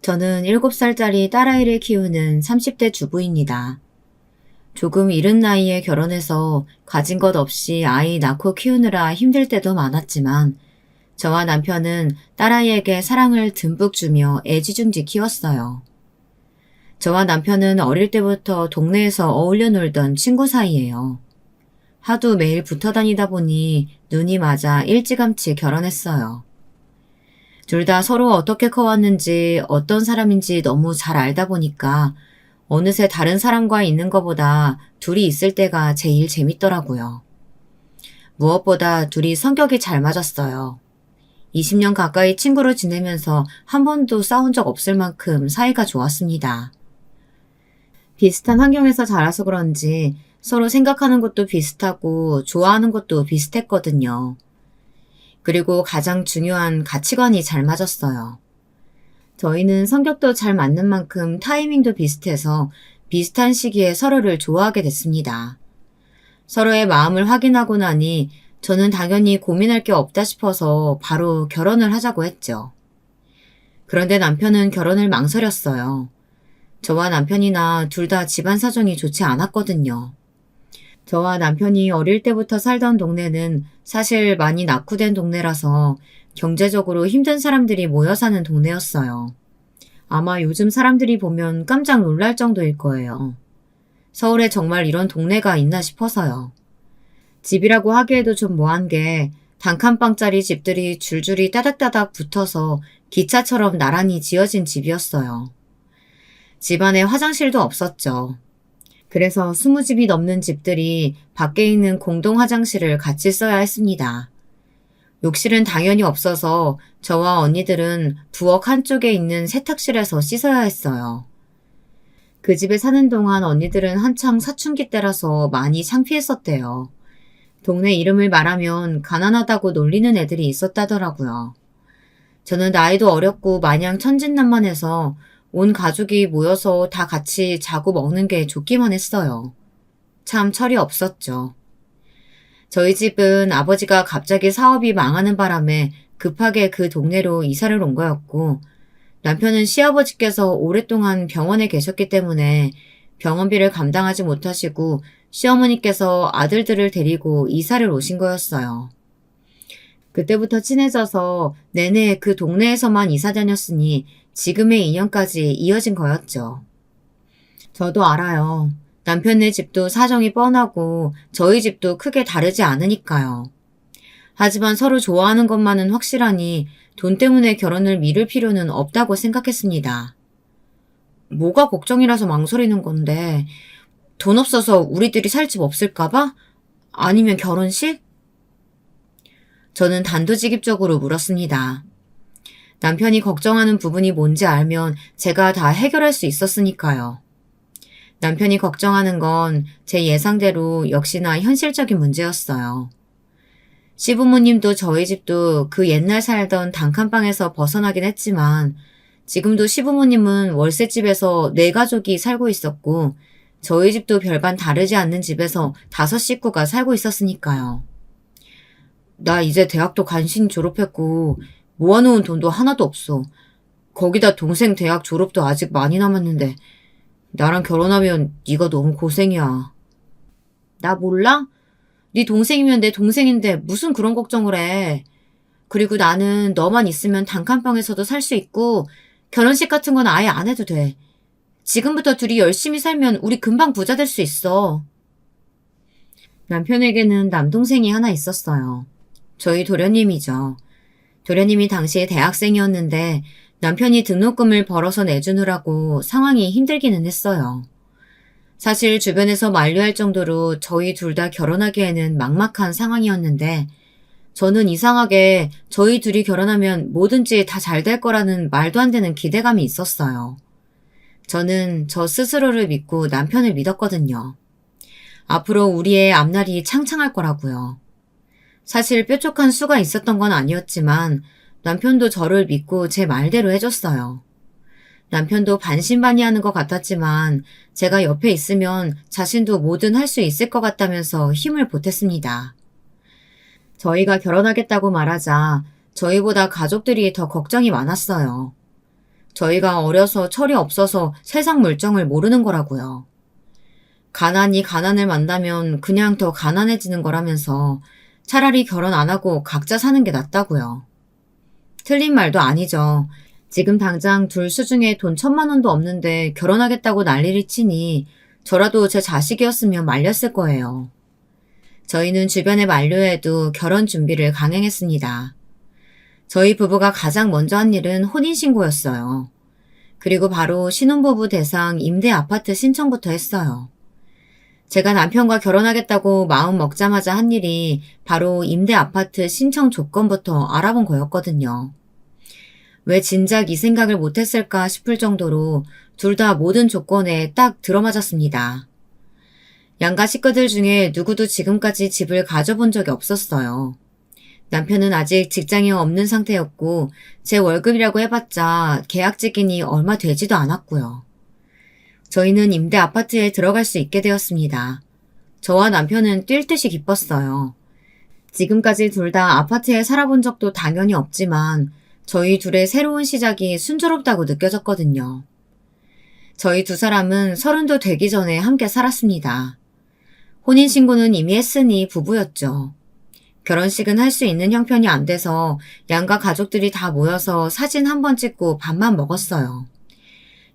저는 7살짜리 딸아이를 키우는 30대 주부입니다. 조금 이른 나이에 결혼해서 가진 것 없이 아이 낳고 키우느라 힘들 때도 많았지만 저와 남편은 딸아이에게 사랑을 듬뿍 주며 애지중지 키웠어요. 저와 남편은 어릴 때부터 동네에서 어울려 놀던 친구 사이예요. 하도 매일 붙어 다니다 보니 눈이 맞아 일찌감치 결혼했어요. 둘 다 서로 어떻게 커왔는지 어떤 사람인지 너무 잘 알다 보니까 어느새 다른 사람과 있는 것보다 둘이 있을 때가 제일 재밌더라고요. 무엇보다 둘이 성격이 잘 맞았어요. 20년 가까이 친구로 지내면서 한 번도 싸운 적 없을 만큼 사이가 좋았습니다. 비슷한 환경에서 자라서 그런지 서로 생각하는 것도 비슷하고 좋아하는 것도 비슷했거든요. 그리고 가장 중요한 가치관이 잘 맞았어요. 저희는 성격도 잘 맞는 만큼 타이밍도 비슷해서 비슷한 시기에 서로를 좋아하게 됐습니다. 서로의 마음을 확인하고 나니 저는 당연히 고민할 게 없다 싶어서 바로 결혼을 하자고 했죠. 그런데 남편은 결혼을 망설였어요. 저와 남편이나 둘 다 집안 사정이 좋지 않았거든요. 저와 남편이 어릴 때부터 살던 동네는 사실 많이 낙후된 동네라서 경제적으로 힘든 사람들이 모여 사는 동네였어요. 아마 요즘 사람들이 보면 깜짝 놀랄 정도일 거예요. 서울에 정말 이런 동네가 있나 싶어서요. 집이라고 하기에도 좀 뭐한 게 단칸방짜리 집들이 줄줄이 따닥따닥 붙어서 기차처럼 나란히 지어진 집이었어요. 집안에 화장실도 없었죠. 그래서 20집이 넘는 집들이 밖에 있는 공동 화장실을 같이 써야 했습니다. 욕실은 당연히 없어서 저와 언니들은 부엌 한쪽에 있는 세탁실에서 씻어야 했어요. 그 집에 사는 동안 언니들은 한창 사춘기 때라서 많이 창피했었대요. 동네 이름을 말하면 가난하다고 놀리는 애들이 있었다더라고요. 저는 나이도 어렸고 마냥 천진난만해서 온 가족이 모여서 다 같이 자고 먹는 게 좋기만 했어요. 참 철이 없었죠. 저희 집은 아버지가 갑자기 사업이 망하는 바람에 급하게 그 동네로 이사를 온 거였고 남편은 시아버지께서 오랫동안 병원에 계셨기 때문에 병원비를 감당하지 못하시고 시어머니께서 아들들을 데리고 이사를 오신 거였어요. 그때부터 친해져서 내내 그 동네에서만 이사 다녔으니 지금의 인연까지 이어진 거였죠. 저도 알아요. 남편네 집도 사정이 뻔하고 저희 집도 크게 다르지 않으니까요. 하지만 서로 좋아하는 것만은 확실하니 돈 때문에 결혼을 미룰 필요는 없다고 생각했습니다. 뭐가 걱정이라서 망설이는 건데 돈 없어서 우리들이 살 집 없을까봐? 아니면 결혼식? 저는 단도직입적으로 물었습니다. 남편이 걱정하는 부분이 뭔지 알면 제가 다 해결할 수 있었으니까요. 남편이 걱정하는 건 제 예상대로 역시나 현실적인 문제였어요. 시부모님도 저희 집도 그 옛날 살던 단칸방에서 벗어나긴 했지만 지금도 시부모님은 월세집에서 4가족이 살고 있었고 저희 집도 별반 다르지 않는 집에서 5식구가 살고 있었으니까요. 나 이제 대학도 간신히 졸업했고 모아놓은 돈도 하나도 없어. 거기다 동생 대학 졸업도 아직 많이 남았는데 나랑 결혼하면 네가 너무 고생이야. 나 몰라? 네 동생이면 내 동생인데 무슨 그런 걱정을 해. 그리고 나는 너만 있으면 단칸방에서도 살 수 있고 결혼식 같은 건 아예 안 해도 돼. 지금부터 둘이 열심히 살면 우리 금방 부자 될 수 있어. 남편에게는 남동생이 하나 있었어요. 저희 도련님이죠. 도련님이 당시에 대학생이었는데 남편이 등록금을 벌어서 내주느라고 상황이 힘들기는 했어요. 사실 주변에서 만류할 정도로 저희 둘 다 결혼하기에는 막막한 상황이었는데 저는 이상하게 저희 둘이 결혼하면 뭐든지 다 잘 될 거라는 말도 안 되는 기대감이 있었어요. 저는 저 스스로를 믿고 남편을 믿었거든요. 앞으로 우리의 앞날이 창창할 거라고요. 사실 뾰족한 수가 있었던 건 아니었지만 남편도 저를 믿고 제 말대로 해줬어요. 남편도 반신반의하는 것 같았지만 제가 옆에 있으면 자신도 뭐든 할 수 있을 것 같다면서 힘을 보탰습니다. 저희가 결혼하겠다고 말하자 저희보다 가족들이 더 걱정이 많았어요. 저희가 어려서 철이 없어서 세상 물정을 모르는 거라고요. 가난이 가난을 만나면 그냥 더 가난해지는 거라면서 차라리 결혼 안 하고 각자 사는 게 낫다고요. 틀린 말도 아니죠. 지금 당장 둘 수중에 돈 1,000만 원도 없는데 결혼하겠다고 난리를 치니 저라도 제 자식이었으면 말렸을 거예요. 저희는 주변에 만류해도 결혼 준비를 강행했습니다. 저희 부부가 가장 먼저 한 일은 혼인신고였어요. 그리고 바로 신혼부부 대상 임대 아파트 신청부터 했어요. 제가 남편과 결혼하겠다고 마음 먹자마자 한 일이 바로 임대 아파트 신청 조건부터 알아본 거였거든요. 왜 진작 이 생각을 못했을까 싶을 정도로 둘 다 모든 조건에 딱 들어맞았습니다. 양가 식구들 중에 누구도 지금까지 집을 가져본 적이 없었어요. 남편은 아직 직장이 없는 상태였고 제 월급이라고 해봤자 계약직이니 얼마 되지도 않았고요. 저희는 임대 아파트에 들어갈 수 있게 되었습니다. 저와 남편은 뛸 듯이 기뻤어요. 지금까지 둘 다 아파트에 살아본 적도 당연히 없지만 저희 둘의 새로운 시작이 순조롭다고 느껴졌거든요. 저희 두 사람은 30도 되기 전에 함께 살았습니다. 혼인신고는 이미 했으니 부부였죠. 결혼식은 할 수 있는 형편이 안 돼서 양가 가족들이 다 모여서 사진 한 번 찍고 밥만 먹었어요.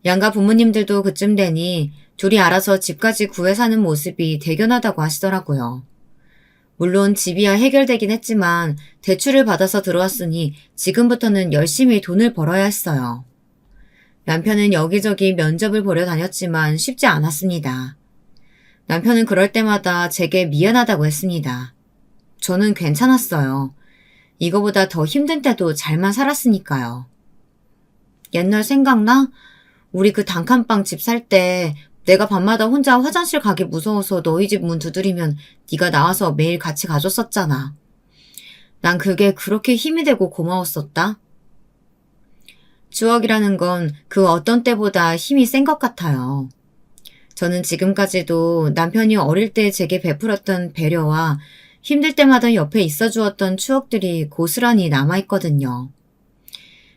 양가 부모님들도 그쯤 되니 둘이 알아서 집까지 구해 사는 모습이 대견하다고 하시더라고요. 물론 집이야 해결되긴 했지만 대출을 받아서 들어왔으니 지금부터는 열심히 돈을 벌어야 했어요. 남편은 여기저기 면접을 보러 다녔지만 쉽지 않았습니다. 남편은 그럴 때마다 제게 미안하다고 했습니다. 저는 괜찮았어요. 이거보다 더 힘든 때도 잘만 살았으니까요. 옛날 생각나? 우리 그 단칸방 집 살 때 내가 밤마다 혼자 화장실 가기 무서워서 너희 집 문 두드리면 네가 나와서 매일 같이 가줬었잖아. 난 그게 그렇게 힘이 되고 고마웠었다. 추억이라는 건 그 어떤 때보다 힘이 센 것 같아요. 저는 지금까지도 남편이 어릴 때 제게 베풀었던 배려와 힘들 때마다 옆에 있어 주었던 추억들이 고스란히 남아있거든요.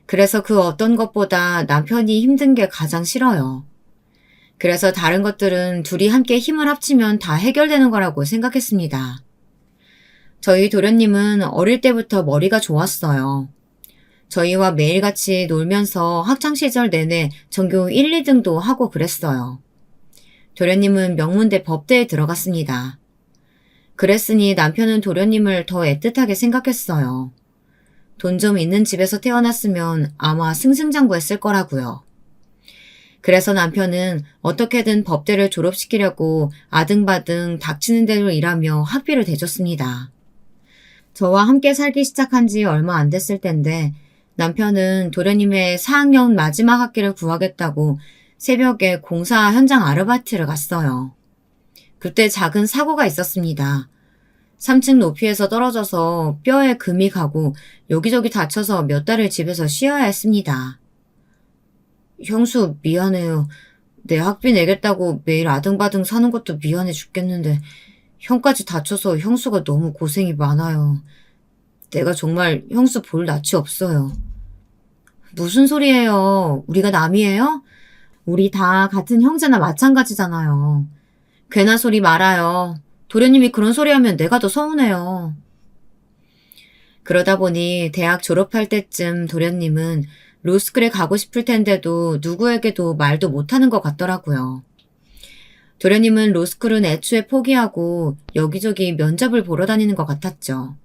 그래서 그 어떤 것보다 남편이 힘든 게 가장 싫어요. 그래서 다른 것들은 둘이 함께 힘을 합치면 다 해결되는 거라고 생각했습니다. 저희 도련님은 어릴 때부터 머리가 좋았어요. 저희와 매일같이 놀면서 학창시절 내내 전교 1, 2등도 하고 그랬어요. 도련님은 명문대 법대에 들어갔습니다. 그랬으니 남편은 도련님을 더 애틋하게 생각했어요. 돈 좀 있는 집에서 태어났으면 아마 승승장구했을 거라고요. 그래서 남편은 어떻게든 법대를 졸업시키려고 아등바등 닥치는 대로 일하며 학비를 대줬습니다. 저와 함께 살기 시작한 지 얼마 안 됐을 텐데 남편은 도련님의 4학년 마지막 학기를 구하겠다고 새벽에 공사 현장 아르바이트를 갔어요. 그때 작은 사고가 있었습니다. 3층 높이에서 떨어져서 뼈에 금이 가고 여기저기 다쳐서 몇 달을 집에서 쉬어야 했습니다. 형수 미안해요. 내 학비 내겠다고 매일 아등바등 사는 것도 미안해 죽겠는데 형까지 다쳐서 형수가 너무 고생이 많아요. 내가 정말 형수 볼 낯이 없어요. 무슨 소리예요? 우리가 남이에요? 우리 다 같은 형제나 마찬가지잖아요. 괜한 소리 말아요. 도련님이 그런 소리 하면 내가 더 서운해요. 그러다 보니 대학 졸업할 때쯤 도련님은 로스쿨에 가고 싶을 텐데도 누구에게도 말도 못하는 것 같더라고요. 도련님은 로스쿨은 애초에 포기하고 여기저기 면접을 보러 다니는 것 같았죠.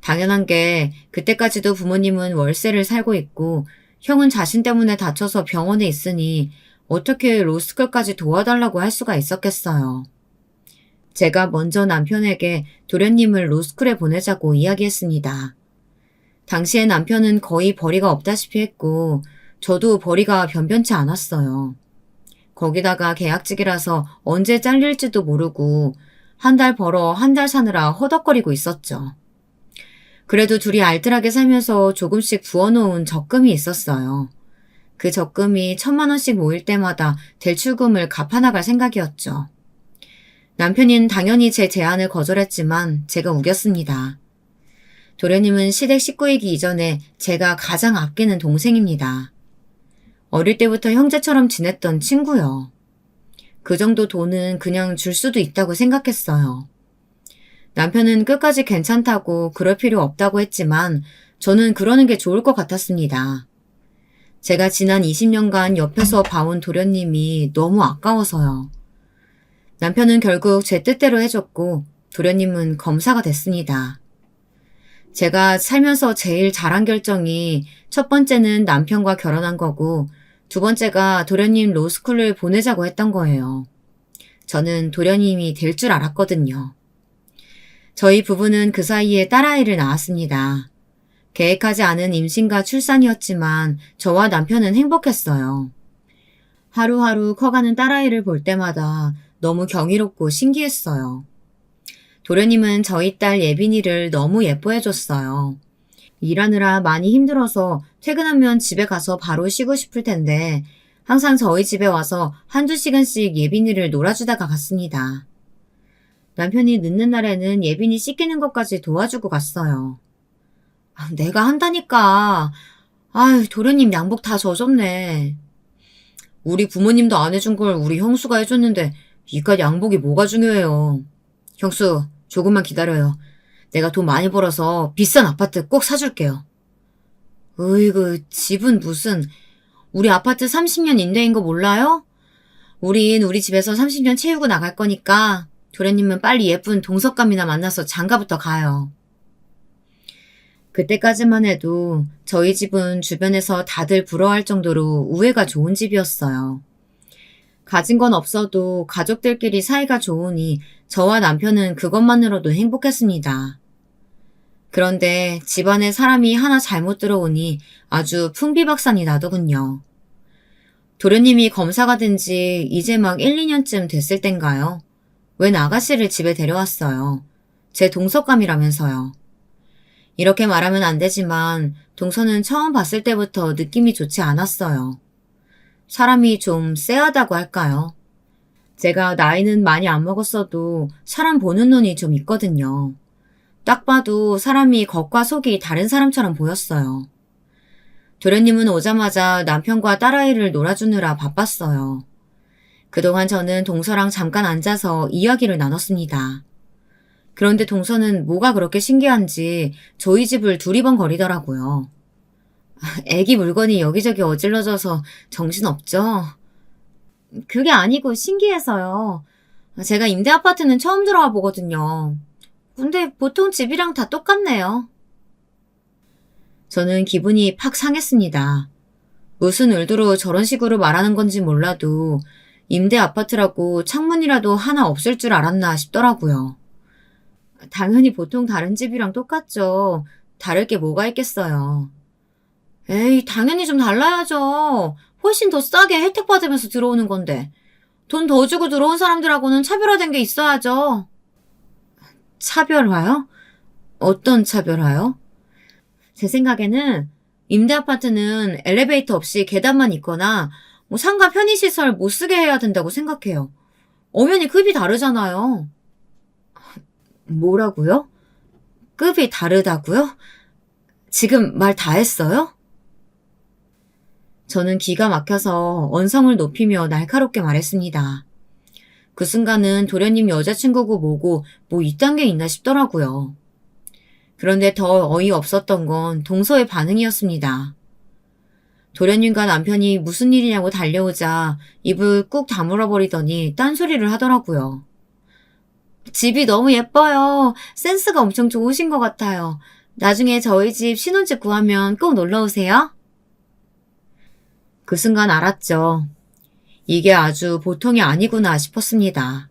당연한 게 그때까지도 부모님은 월세를 살고 있고 형은 자신 때문에 다쳐서 병원에 있으니 어떻게 로스쿨까지 도와달라고 할 수가 있었겠어요. 제가 먼저 남편에게 도련님을 로스쿨에 보내자고 이야기했습니다. 당시에 남편은 거의 벌이가 없다시피 했고 저도 벌이가 변변치 않았어요. 거기다가 계약직이라서 언제 잘릴지도 모르고 한 달 벌어 한 달 사느라 허덕거리고 있었죠. 그래도 둘이 알뜰하게 살면서 조금씩 부어놓은 적금이 있었어요. 그 적금이 1,000만 원씩 모일 때마다 대출금을 갚아나갈 생각이었죠. 남편은 당연히 제 제안을 거절했지만 제가 우겼습니다. 도련님은 시댁 식구이기 이전에 제가 가장 아끼는 동생입니다. 어릴 때부터 형제처럼 지냈던 친구요. 그 정도 돈은 그냥 줄 수도 있다고 생각했어요. 남편은 끝까지 괜찮다고 그럴 필요 없다고 했지만 저는 그러는 게 좋을 것 같았습니다. 제가 지난 20년간 옆에서 봐온 도련님이 너무 아까워서요. 남편은 결국 제 뜻대로 해줬고 도련님은 검사가 됐습니다. 제가 살면서 제일 잘한 결정이 첫 번째는 남편과 결혼한 거고 두 번째가 도련님 로스쿨을 보내자고 했던 거예요. 저는 도련님이 될 줄 알았거든요. 저희 부부는 그 사이에 딸아이를 낳았습니다. 계획하지 않은 임신과 출산이었지만 저와 남편은 행복했어요. 하루하루 커가는 딸아이를 볼 때마다 너무 경이롭고 신기했어요. 도련님은 저희 딸 예빈이를 너무 예뻐해줬어요. 일하느라 많이 힘들어서 퇴근하면 집에 가서 바로 쉬고 싶을 텐데 항상 저희 집에 와서 한두 시간씩 예빈이를 놀아주다가 갔습니다. 남편이 늦는 날에는 예빈이 씻기는 것까지 도와주고 갔어요. 내가 한다니까. 아유, 도련님 양복 다 젖었네. 우리 부모님도 안 해준 걸 우리 형수가 해줬는데 이깟 양복이 뭐가 중요해요. 형수, 조금만 기다려요. 내가 돈 많이 벌어서 비싼 아파트 꼭 사줄게요. 으이구, 집은 무슨. 우리 아파트 30년 임대인 거 몰라요? 우린 우리 집에서 30년 채우고 나갈 거니까 도련님은 빨리 예쁜 동석감이나 만나서 장가부터 가요. 그때까지만 해도 저희 집은 주변에서 다들 부러워할 정도로 우애가 좋은 집이었어요. 가진 건 없어도 가족들끼리 사이가 좋으니 저와 남편은 그것만으로도 행복했습니다. 그런데 집안에 사람이 하나 잘못 들어오니 아주 풍비박산이 나더군요. 도련님이 검사가 된 지 이제 막 1, 2년쯤 됐을 땐가요? 웬 아가씨를 집에 데려왔어요. 제 동석감이라면서요. 이렇게 말하면 안 되지만 동서는 처음 봤을 때부터 느낌이 좋지 않았어요. 사람이 좀 쎄하다고 할까요? 제가 나이는 많이 안 먹었어도 사람 보는 눈이 좀 있거든요. 딱 봐도 사람이 겉과 속이 다른 사람처럼 보였어요. 도련님은 오자마자 남편과 딸아이를 놀아주느라 바빴어요. 그동안 저는 동서랑 잠깐 앉아서 이야기를 나눴습니다. 그런데 동서는 뭐가 그렇게 신기한지 저희 집을 두리번거리더라고요. 애기 물건이 여기저기 어질러져서 정신없죠? 그게 아니고 신기해서요. 제가 임대 아파트는 처음 들어와 보거든요. 근데 보통 집이랑 다 똑같네요. 저는 기분이 팍 상했습니다. 무슨 의도로 저런 식으로 말하는 건지 몰라도 임대 아파트라고 창문이라도 하나 없을 줄 알았나 싶더라고요. 당연히 보통 다른 집이랑 똑같죠. 다를 게 뭐가 있겠어요. 에이, 당연히 좀 달라야죠. 훨씬 더 싸게 혜택 받으면서 들어오는 건데. 돈 더 주고 들어온 사람들하고는 차별화된 게 있어야죠. 차별화요? 어떤 차별화요? 제 생각에는 임대 아파트는 엘리베이터 없이 계단만 있거나 상가 편의시설 못 쓰게 해야 된다고 생각해요. 엄연히 급이 다르잖아요. 뭐라고요? 급이 다르다고요? 지금 말 다 했어요? 저는 기가 막혀서 언성을 높이며 날카롭게 말했습니다. 그 순간은 도련님 여자친구고 뭐고 뭐 이딴 게 있나 싶더라고요. 그런데 더 어이없었던 건 동서의 반응이었습니다. 도련님과 남편이 무슨 일이냐고 달려오자 입을 꾹 다물어 버리더니 딴소리를 하더라고요. 집이 너무 예뻐요. 센스가 엄청 좋으신 것 같아요. 나중에 저희 집 신혼집 구하면 꼭 놀러 오세요. 그 순간 알았죠. 이게 아주 보통이 아니구나 싶었습니다.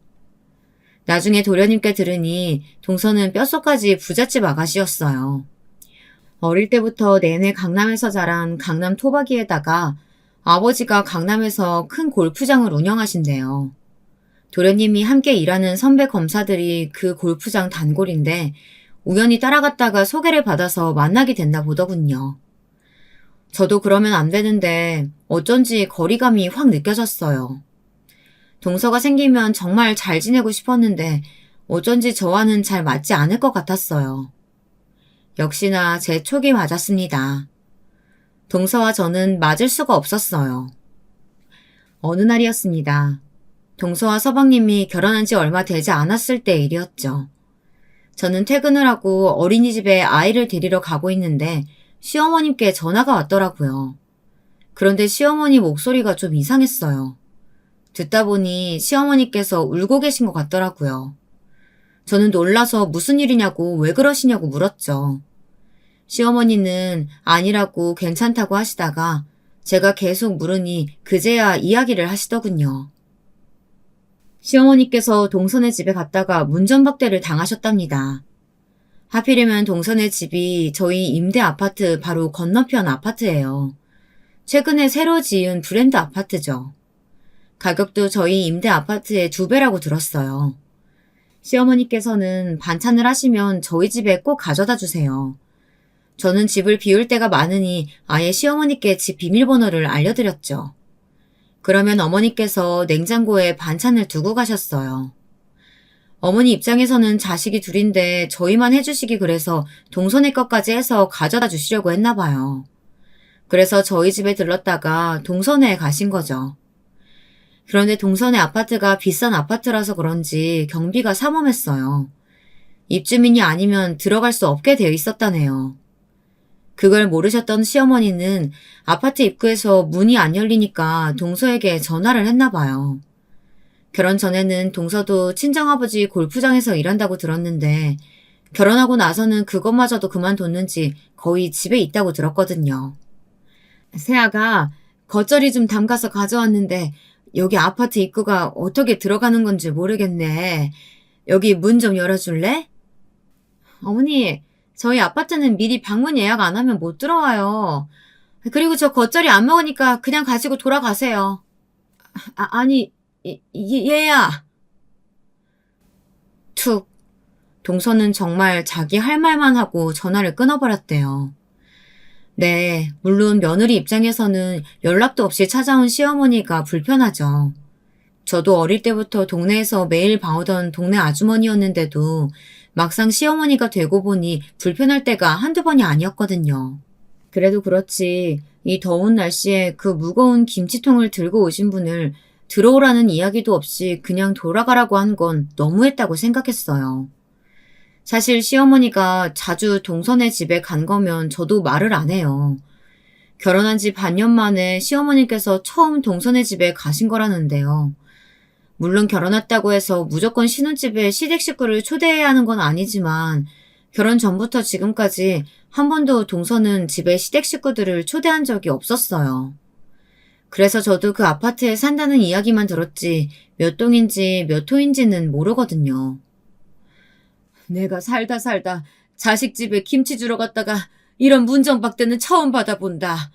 나중에 도련님께 들으니 동서는 뼛속까지 부잣집 아가씨였어요. 어릴 때부터 내내 강남에서 자란 강남 토박이에다가 아버지가 강남에서 큰 골프장을 운영하신대요. 도련님이 함께 일하는 선배 검사들이 그 골프장 단골인데 우연히 따라갔다가 소개를 받아서 만나게 됐나 보더군요. 저도 그러면 안 되는데 어쩐지 거리감이 확 느껴졌어요. 동서가 생기면 정말 잘 지내고 싶었는데 어쩐지 저와는 잘 맞지 않을 것 같았어요. 역시나 제 촉이 맞았습니다. 동서와 저는 맞을 수가 없었어요. 어느 날이었습니다. 동서와 서방님이 결혼한 지 얼마 되지 않았을 때 일이었죠. 저는 퇴근을 하고 어린이집에 아이를 데리러 가고 있는데 시어머님께 전화가 왔더라고요. 그런데 시어머니 목소리가 좀 이상했어요. 듣다 보니 시어머니께서 울고 계신 것 같더라고요. 저는 놀라서 무슨 일이냐고 왜 그러시냐고 물었죠. 시어머니는 아니라고 괜찮다고 하시다가 제가 계속 물으니 그제야 이야기를 하시더군요. 시어머니께서 동선의 집에 갔다가 문전박대를 당하셨답니다. 하필이면 동선의 집이 저희 임대 아파트 바로 건너편 아파트예요. 최근에 새로 지은 브랜드 아파트죠. 가격도 저희 임대 아파트의 2배라고 들었어요. 시어머니께서는 반찬을 하시면 저희 집에 꼭 가져다 주세요. 저는 집을 비울 때가 많으니 아예 시어머니께 집 비밀번호를 알려드렸죠. 그러면 어머니께서 냉장고에 반찬을 두고 가셨어요. 어머니 입장에서는 자식이 둘인데 저희만 해주시기 그래서 동선의 것까지 해서 가져다 주시려고 했나 봐요. 그래서 저희 집에 들렀다가 동선회에 가신 거죠. 그런데 동선의 아파트가 비싼 아파트라서 그런지 경비가 삼엄했어요. 입주민이 아니면 들어갈 수 없게 되어 있었다네요. 그걸 모르셨던 시어머니는 아파트 입구에서 문이 안 열리니까 동서에게 전화를 했나 봐요. 결혼 전에는 동서도 친정아버지 골프장에서 일한다고 들었는데 결혼하고 나서는 그것마저도 그만뒀는지 거의 집에 있다고 들었거든요. 세아가 겉절이 좀 담가서 가져왔는데 여기 아파트 입구가 어떻게 들어가는 건지 모르겠네. 여기 문 좀 열어줄래? 어머니, 저희 아파트는 미리 방문 예약 안 하면 못 들어와요. 그리고 저 겉절이 안 먹으니까 그냥 가지고 돌아가세요. 아니, 얘야. 툭. 동서는 정말 자기 할 말만 하고 전화를 끊어버렸대요. 네, 물론 며느리 입장에서는 연락도 없이 찾아온 시어머니가 불편하죠. 저도 어릴 때부터 동네에서 매일 봐오던 동네 아주머니였는데도 막상 시어머니가 되고 보니 불편할 때가 한두 번이 아니었거든요. 그래도 그렇지 이 더운 날씨에 그 무거운 김치통을 들고 오신 분을 들어오라는 이야기도 없이 그냥 돌아가라고 한 건 너무했다고 생각했어요. 사실 시어머니가 자주 동선의 집에 간 거면 저도 말을 안 해요. 결혼한 지 반년 만에 시어머니께서 처음 동선의 집에 가신 거라는데요. 물론 결혼했다고 해서 무조건 신혼집에 시댁 식구를 초대해야 하는 건 아니지만 결혼 전부터 지금까지 한 번도 동서는 집에 시댁 식구들을 초대한 적이 없었어요. 그래서 저도 그 아파트에 산다는 이야기만 들었지 몇 동인지 몇 호인지는 모르거든요. 내가 살다 자식 집에 김치 주러 갔다가 이런 문정박대는 처음 받아본다.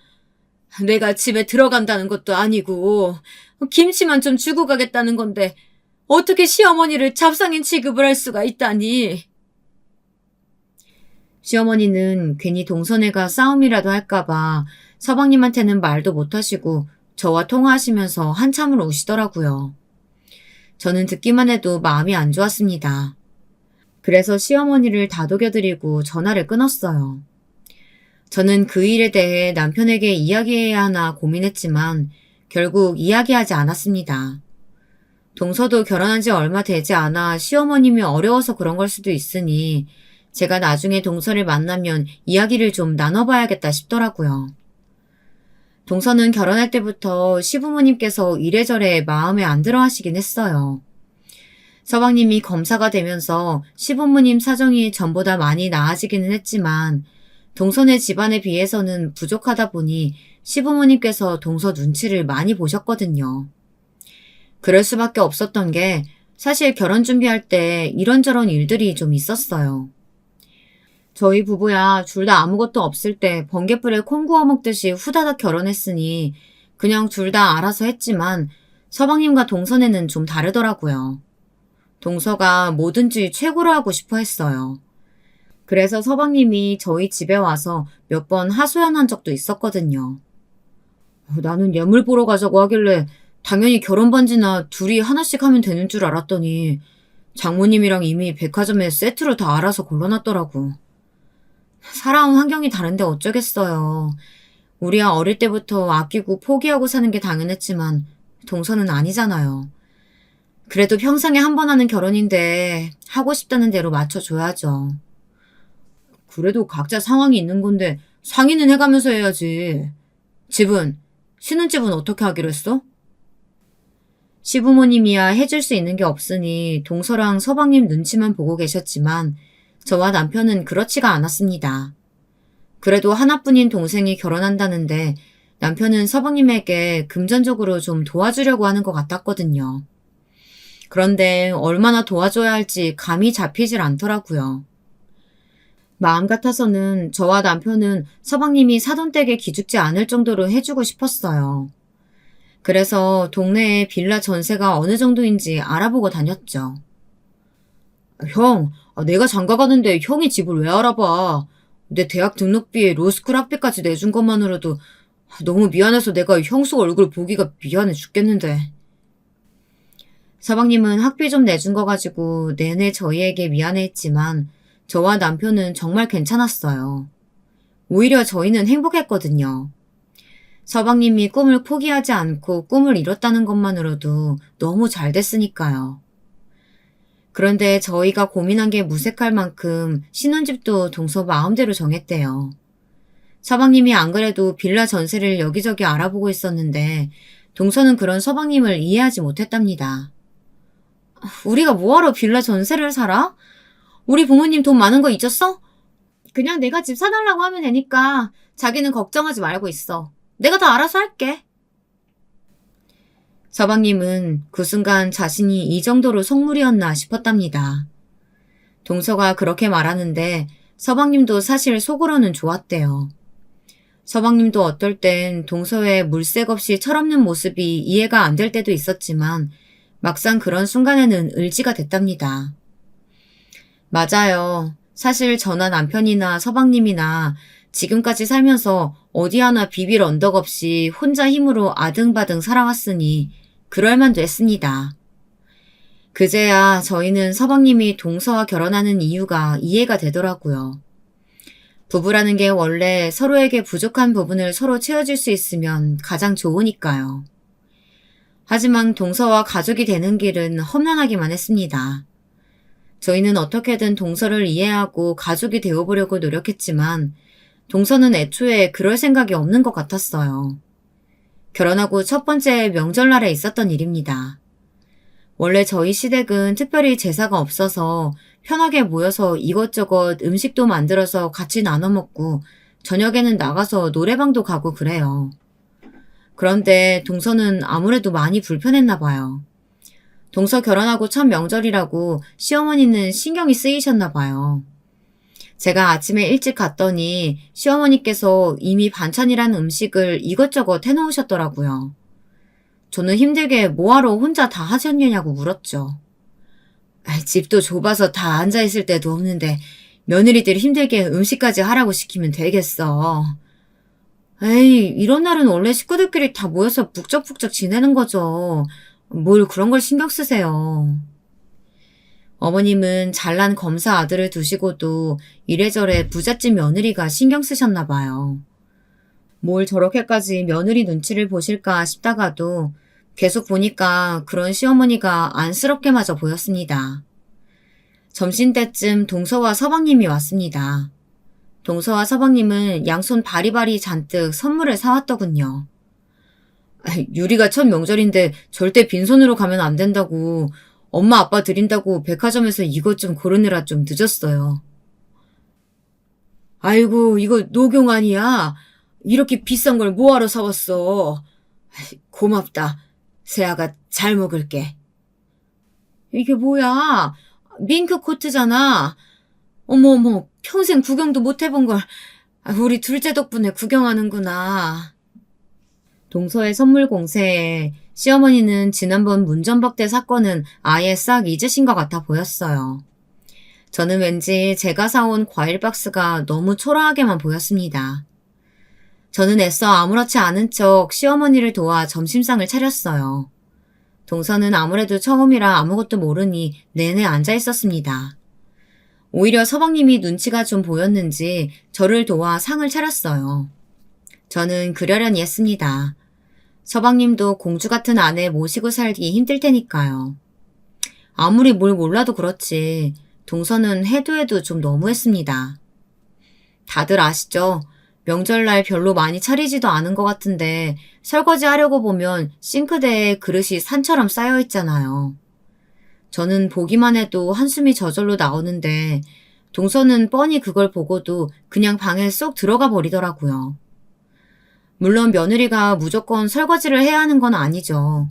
내가 집에 들어간다는 것도 아니고 김치만 좀 주고 가겠다는 건데 어떻게 시어머니를 잡상인 취급을 할 수가 있다니. 시어머니는 괜히 동선회가 싸움이라도 할까봐 서방님한테는 말도 못하시고 저와 통화하시면서 한참을 우시더라고요. 저는 듣기만 해도 마음이 안 좋았습니다. 그래서 시어머니를 다독여드리고 전화를 끊었어요. 저는 그 일에 대해 남편에게 이야기해야 하나 고민했지만 결국 이야기하지 않았습니다. 동서도 결혼한 지 얼마 되지 않아 시어머님이 어려워서 그런 걸 수도 있으니 제가 나중에 동서를 만나면 이야기를 좀 나눠봐야겠다 싶더라고요. 동서는 결혼할 때부터 시부모님께서 이래저래 마음에 안 들어 하시긴 했어요. 서방님이 검사가 되면서 시부모님 사정이 전보다 많이 나아지기는 했지만 동서네 집안에 비해서는 부족하다 보니 시부모님께서 동서 눈치를 많이 보셨거든요. 그럴 수밖에 없었던 게 사실 결혼 준비할 때 이런저런 일들이 좀 있었어요. 저희 부부야 둘 다 아무것도 없을 때 번갯불에 콩 구워 먹듯이 후다닥 결혼했으니 그냥 둘 다 알아서 했지만 서방님과 동서네는 좀 다르더라고요. 동서가 뭐든지 최고로 하고 싶어 했어요. 그래서 서방님이 저희 집에 와서 몇 번 하소연한 적도 있었거든요. 나는 예물 보러 가자고 하길래 당연히 결혼 반지나 둘이 하나씩 하면 되는 줄 알았더니 장모님이랑 이미 백화점에 세트로 다 알아서 골라놨더라고. 살아온 환경이 다른데 어쩌겠어요. 우리야 어릴 때부터 아끼고 포기하고 사는 게 당연했지만 동서는 아니잖아요. 그래도 평생에 한 번 하는 결혼인데 하고 싶다는 대로 맞춰줘야죠. 그래도 각자 상황이 있는 건데 상의는 해가면서 해야지. 집은? 신혼집은 어떻게 하기로 했어? 시부모님이야 해줄 수 있는 게 없으니 동서랑 서방님 눈치만 보고 계셨지만 저와 남편은 그렇지가 않았습니다. 그래도 하나뿐인 동생이 결혼한다는데 남편은 서방님에게 금전적으로 좀 도와주려고 하는 것 같았거든요. 그런데 얼마나 도와줘야 할지 감이 잡히질 않더라고요. 마음 같아서는 저와 남편은 서방님이 사돈댁에 기죽지 않을 정도로 해주고 싶었어요. 그래서 동네에 빌라 전세가 어느 정도인지 알아보고 다녔죠. 형, 내가 장가 가는데 형이 집을 왜 알아봐? 내 대학 등록비에 로스쿨 학비까지 내준 것만으로도 너무 미안해서 내가 형수 얼굴 보기가 미안해 죽겠는데. 서방님은 학비 좀 내준 거 가지고 내내 저희에게 미안해했지만 저와 남편은 정말 괜찮았어요. 오히려 저희는 행복했거든요. 서방님이 꿈을 포기하지 않고 꿈을 이뤘다는 것만으로도 너무 잘 됐으니까요. 그런데 저희가 고민한 게 무색할 만큼 신혼집도 동서 마음대로 정했대요. 서방님이 안 그래도 빌라 전세를 여기저기 알아보고 있었는데 동서는 그런 서방님을 이해하지 못했답니다. 우리가 뭐하러 빌라 전세를 살아? 우리 부모님 돈 많은 거 잊었어? 그냥 내가 집 사달라고 하면 되니까 자기는 걱정하지 말고 있어. 내가 다 알아서 할게. 서방님은 그 순간 자신이 이 정도로 속물이었나 싶었답니다. 동서가 그렇게 말하는데 서방님도 사실 속으로는 좋았대요. 서방님도 어떨 땐 동서의 물색 없이 철없는 모습이 이해가 안 될 때도 있었지만 막상 그런 순간에는 의지가 됐답니다. 맞아요. 사실 저나 남편이나 서방님이나 지금까지 살면서 어디 하나 비빌 언덕 없이 혼자 힘으로 아등바등 살아왔으니 그럴 만도 했습니다. 그제야 저희는 서방님이 동서와 결혼하는 이유가 이해가 되더라고요. 부부라는 게 원래 서로에게 부족한 부분을 서로 채워줄 수 있으면 가장 좋으니까요. 하지만 동서와 가족이 되는 길은 험난하기만 했습니다. 저희는 어떻게든 동서를 이해하고 가족이 되어보려고 노력했지만 동서는 애초에 그럴 생각이 없는 것 같았어요. 결혼하고 첫 번째 명절날에 있었던 일입니다. 원래 저희 시댁은 특별히 제사가 없어서 편하게 모여서 이것저것 음식도 만들어서 같이 나눠 먹고 저녁에는 나가서 노래방도 가고 그래요. 그런데 동서는 아무래도 많이 불편했나 봐요. 동서 결혼하고 첫 명절이라고 시어머니는 신경이 쓰이셨나 봐요. 제가 아침에 일찍 갔더니 시어머니께서 이미 반찬이라는 음식을 이것저것 해놓으셨더라고요. 저는 힘들게 뭐하러 혼자 다 하셨냐고 물었죠. 집도 좁아서 다 앉아있을 데도 없는데 며느리들이 힘들게 음식까지 하라고 시키면 되겠어. 에이, 이런 날은 원래 식구들끼리 다 모여서 북적북적 지내는 거죠. 뭘 그런 걸 신경 쓰세요. 어머님은 잘난 검사 아들을 두시고도 이래저래 부잣집 며느리가 신경 쓰셨나 봐요. 뭘 저렇게까지 며느리 눈치를 보실까 싶다가도 계속 보니까 그런 시어머니가 안쓰럽게마저 보였습니다. 점심때쯤 동서와 서방님이 왔습니다. 동서와 서방님은 양손 바리바리 잔뜩 선물을 사왔더군요. 유리가 첫 명절인데 절대 빈손으로 가면 안 된다고 엄마 아빠 드린다고 백화점에서 이것 좀 고르느라 좀 늦었어요. 아이고 이거 녹용 아니야? 이렇게 비싼 걸 뭐하러 사왔어? 고맙다. 세아가 잘 먹을게. 이게 뭐야? 밍크 코트잖아. 어머 평생 구경도 못 해본 걸 우리 둘째 덕분에 구경하는구나. 동서의 선물 공세에 시어머니는 지난번 문전박대 사건은 아예 싹 잊으신 것 같아 보였어요. 저는 왠지 제가 사온 과일 박스가 너무 초라하게만 보였습니다. 저는 애써 아무렇지 않은 척 시어머니를 도와 점심상을 차렸어요. 동서는 아무래도 처음이라 아무것도 모르니 내내 앉아 있었습니다. 오히려 서방님이 눈치가 좀 보였는지 저를 도와 상을 차렸어요. 저는 그러려니 했습니다. 서방님도 공주 같은 아내 모시고 살기 힘들 테니까요. 아무리 뭘 몰라도 그렇지 동서는 해도 해도 좀 너무했습니다. 다들 아시죠? 명절날 별로 많이 차리지도 않은 것 같은데 설거지 하려고 보면 싱크대에 그릇이 산처럼 쌓여 있잖아요. 저는 보기만 해도 한숨이 저절로 나오는데 동서는 뻔히 그걸 보고도 그냥 방에 쏙 들어가 버리더라고요. 물론 며느리가 무조건 설거지를 해야 하는 건 아니죠.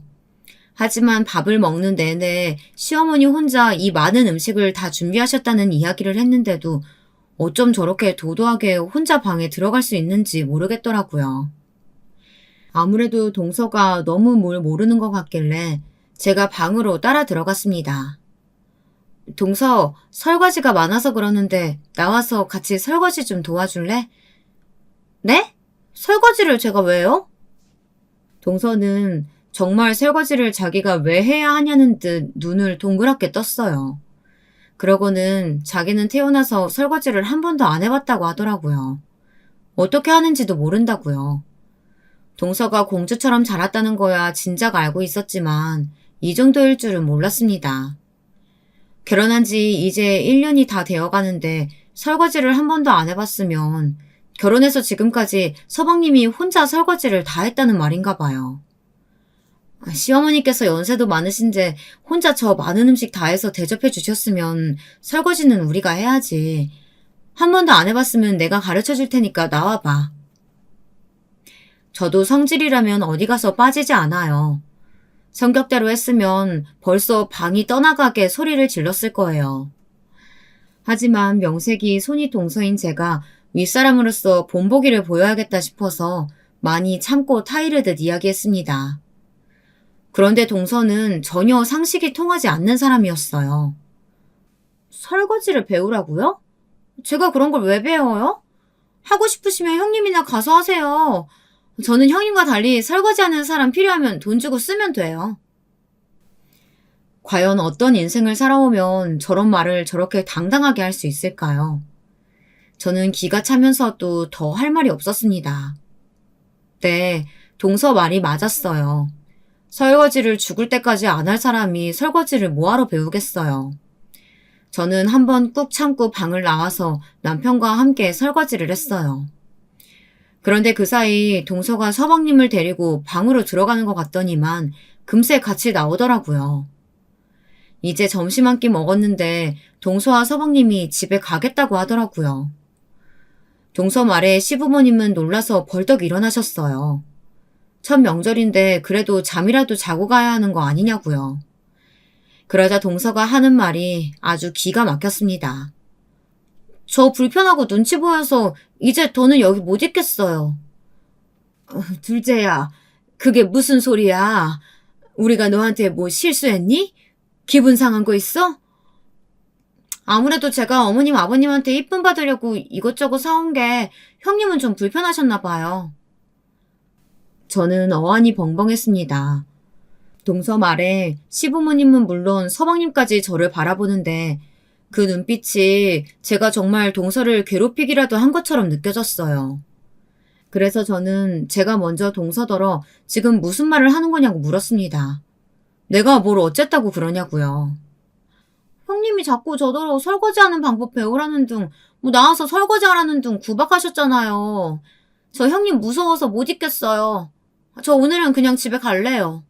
하지만 밥을 먹는 내내 시어머니 혼자 이 많은 음식을 다 준비하셨다는 이야기를 했는데도 어쩜 저렇게 도도하게 혼자 방에 들어갈 수 있는지 모르겠더라고요. 아무래도 동서가 너무 뭘 모르는 것 같길래 제가 방으로 따라 들어갔습니다. 동서, 설거지가 많아서 그러는데 나와서 같이 설거지 좀 도와줄래? 네? 설거지를 제가 왜요? 동서는 정말 설거지를 자기가 왜 해야 하냐는 듯 눈을 동그랗게 떴어요. 그러고는 자기는 태어나서 설거지를 한 번도 안 해봤다고 하더라고요. 어떻게 하는지도 모른다고요. 동서가 공주처럼 자랐다는 거야 진작 알고 있었지만 이 정도일 줄은 몰랐습니다. 결혼한 지 이제 1년이 다 되어가는데 설거지를 한 번도 안 해봤으면 결혼해서 지금까지 서방님이 혼자 설거지를 다 했다는 말인가 봐요. 시어머니께서 연세도 많으신데 혼자 저 많은 음식 다 해서 대접해 주셨으면 설거지는 우리가 해야지. 한 번도 안 해봤으면 내가 가르쳐 줄 테니까 나와봐. 저도 성질이라면 어디 가서 빠지지 않아요. 성격대로 했으면 벌써 방이 떠나가게 소리를 질렀을 거예요. 하지만 명색이 손이 동서인 제가 윗사람으로서 본보기를 보여야겠다 싶어서 많이 참고 타이르듯 이야기했습니다. 그런데 동서는 전혀 상식이 통하지 않는 사람이었어요. 설거지를 배우라고요? 제가 그런 걸 왜 배워요? 하고 싶으시면 형님이나 가서 하세요. 저는 형님과 달리 설거지하는 사람 필요하면 돈 주고 쓰면 돼요. 과연 어떤 인생을 살아오면 저런 말을 저렇게 당당하게 할 수 있을까요? 저는 기가 차면서도 더 할 말이 없었습니다. 네, 동서 말이 맞았어요. 설거지를 죽을 때까지 안 할 사람이 설거지를 뭐하러 배우겠어요. 저는 한번 꾹 참고 방을 나와서 남편과 함께 설거지를 했어요. 그런데 그 사이 동서가 서방님을 데리고 방으로 들어가는 것 같더니만 금세 같이 나오더라고요. 이제 점심 한 끼 먹었는데 동서와 서방님이 집에 가겠다고 하더라고요. 동서 말에 시부모님은 놀라서 벌떡 일어나셨어요. 첫 명절인데 그래도 잠이라도 자고 가야 하는 거 아니냐고요. 그러자 동서가 하는 말이 아주 기가 막혔습니다. 저 불편하고 눈치 보여서 이제 더는 여기 못 있겠어요. 둘째야, 그게 무슨 소리야? 우리가 너한테 뭐 실수했니? 기분 상한 거 있어? 아무래도 제가 어머님 아버님한테 이쁨 받으려고 이것저것 사온 게 형님은 좀 불편하셨나 봐요. 저는 어안이 벙벙했습니다. 동서 말에 시부모님은 물론 서방님까지 저를 바라보는데 그 눈빛이 제가 정말 동서를 괴롭히기라도 한 것처럼 느껴졌어요. 그래서 저는 제가 먼저 동서더러 지금 무슨 말을 하는 거냐고 물었습니다. 내가 뭘 어쨌다고 그러냐고요. 형님이 자꾸 저더러 설거지하는 방법 배우라는 둥, 뭐 나와서 설거지하라는 둥 구박하셨잖아요. 저 형님 무서워서 못 있겠어요. 저 오늘은 그냥 집에 갈래요.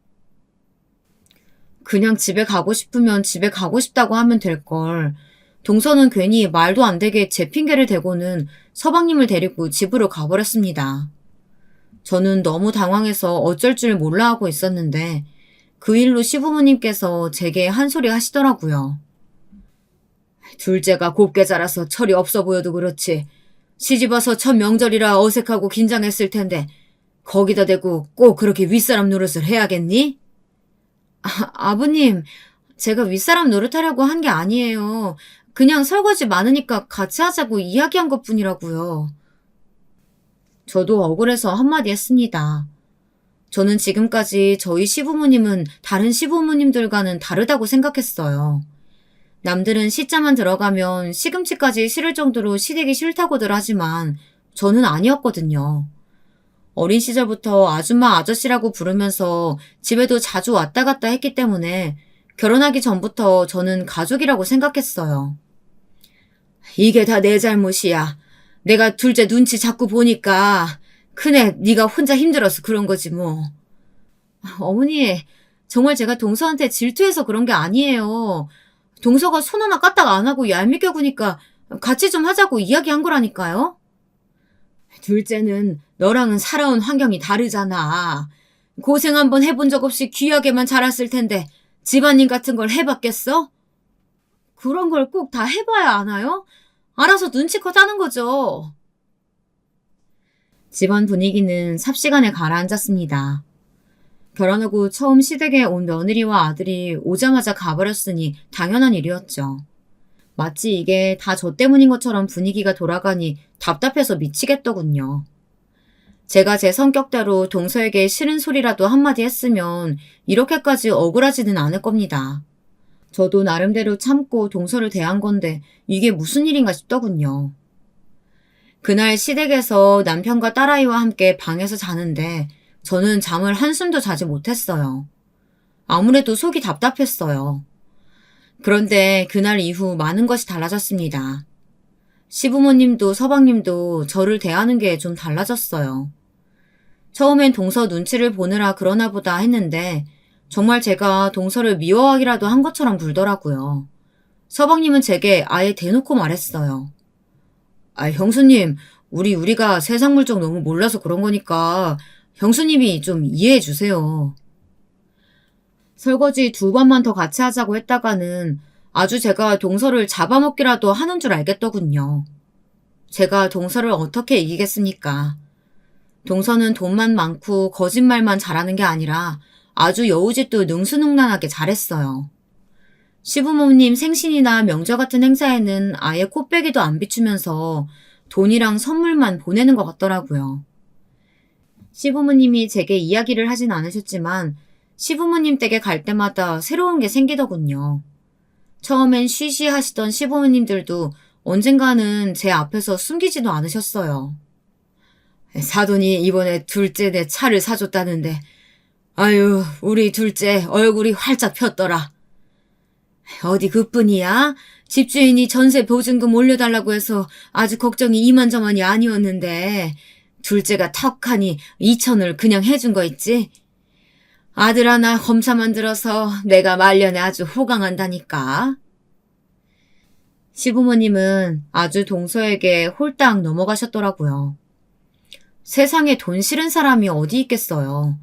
그냥 집에 가고 싶으면 집에 가고 싶다고 하면 될걸. 동서는 괜히 말도 안 되게 제 핑계를 대고는 서방님을 데리고 집으로 가버렸습니다. 저는 너무 당황해서 어쩔 줄 몰라 하고 있었는데 그 일로 시부모님께서 제게 한 소리 하시더라고요. 둘째가 곱게 자라서 철이 없어 보여도 그렇지. 시집와서 첫 명절이라 어색하고 긴장했을 텐데 거기다 대고 꼭 그렇게 윗사람 노릇을 해야겠니? 아버님, 제가 윗사람 노릇하려고 한 게 아니에요. 그냥 설거지 많으니까 같이 하자고 이야기한 것뿐이라고요. 저도 억울해서 한마디 했습니다. 저는 지금까지 저희 시부모님은 다른 시부모님들과는 다르다고 생각했어요. 남들은 시자만 들어가면 시금치까지 싫을 정도로 시댁이 싫다고들 하지만 저는 아니었거든요. 어린 시절부터 아줌마 아저씨라고 부르면서 집에도 자주 왔다 갔다 했기 때문에 결혼하기 전부터 저는 가족이라고 생각했어요. 이게 다 내 잘못이야. 내가 둘째 눈치 자꾸 보니까 큰애 네가 혼자 힘들어서 그런 거지 뭐. 어머니, 정말 제가 동서한테 질투해서 그런 게 아니에요. 동서가 손 하나 까딱 안 하고 얄밉게 구니까 같이 좀 하자고 이야기한 거라니까요. 둘째는 너랑은 살아온 환경이 다르잖아. 고생 한번 해본 적 없이 귀하게만 자랐을 텐데 집안일 같은 걸 해봤겠어? 그런 걸 꼭 다 해봐야 아나요? 알아서 눈치껏 하는 거죠. 집안 분위기는 삽시간에 가라앉았습니다. 결혼하고 처음 시댁에 온 며느리와 아들이 오자마자 가버렸으니 당연한 일이었죠. 마치 이게 다 저 때문인 것처럼 분위기가 돌아가니 답답해서 미치겠더군요. 제가 제 성격대로 동서에게 싫은 소리라도 한마디 했으면 이렇게까지 억울하지는 않을 겁니다. 저도 나름대로 참고 동서를 대한 건데 이게 무슨 일인가 싶더군요. 그날 시댁에서 남편과 딸아이와 함께 방에서 자는데 저는 잠을 한숨도 자지 못했어요. 아무래도 속이 답답했어요. 그런데 그날 이후 많은 것이 달라졌습니다. 시부모님도 서방님도 저를 대하는 게 좀 달라졌어요. 처음엔 동서 눈치를 보느라 그러나 보다 했는데 정말 제가 동서를 미워하기라도 한 것처럼 굴더라고요. 서방님은 제게 아예 대놓고 말했어요. 형수님, 우리가 세상 물정 너무 몰라서 그런 거니까 형수님이 좀 이해해 주세요. 설거지 2번만 더 같이 하자고 했다가는 아주 제가 동서를 잡아먹기라도 하는 줄 알겠더군요. 제가 동서를 어떻게 이기겠습니까? 동서는 돈만 많고 거짓말만 잘하는 게 아니라 아주 여우짓도 능수능란하게 잘했어요. 시부모님 생신이나 명절 같은 행사에는 아예 코빼기도 안 비추면서 돈이랑 선물만 보내는 것 같더라고요. 시부모님이 제게 이야기를 하진 않으셨지만 시부모님 댁에 갈 때마다 새로운 게 생기더군요. 처음엔 쉬쉬하시던 시부모님들도 언젠가는 제 앞에서 숨기지도 않으셨어요. 사돈이 이번에 둘째 내 차를 사줬다는데 아유 우리 둘째 얼굴이 활짝 폈더라. 어디 그뿐이야? 집주인이 전세 보증금 올려달라고 해서 아주 걱정이 이만저만이 아니었는데 둘째가 턱하니 2천을 그냥 해준 거 있지? 아들 하나 검사만 들어서 내가 말년에 아주 호강한다니까. 시부모님은 아주 동서에게 홀딱 넘어가셨더라고요. 세상에 돈 싫은 사람이 어디 있겠어요.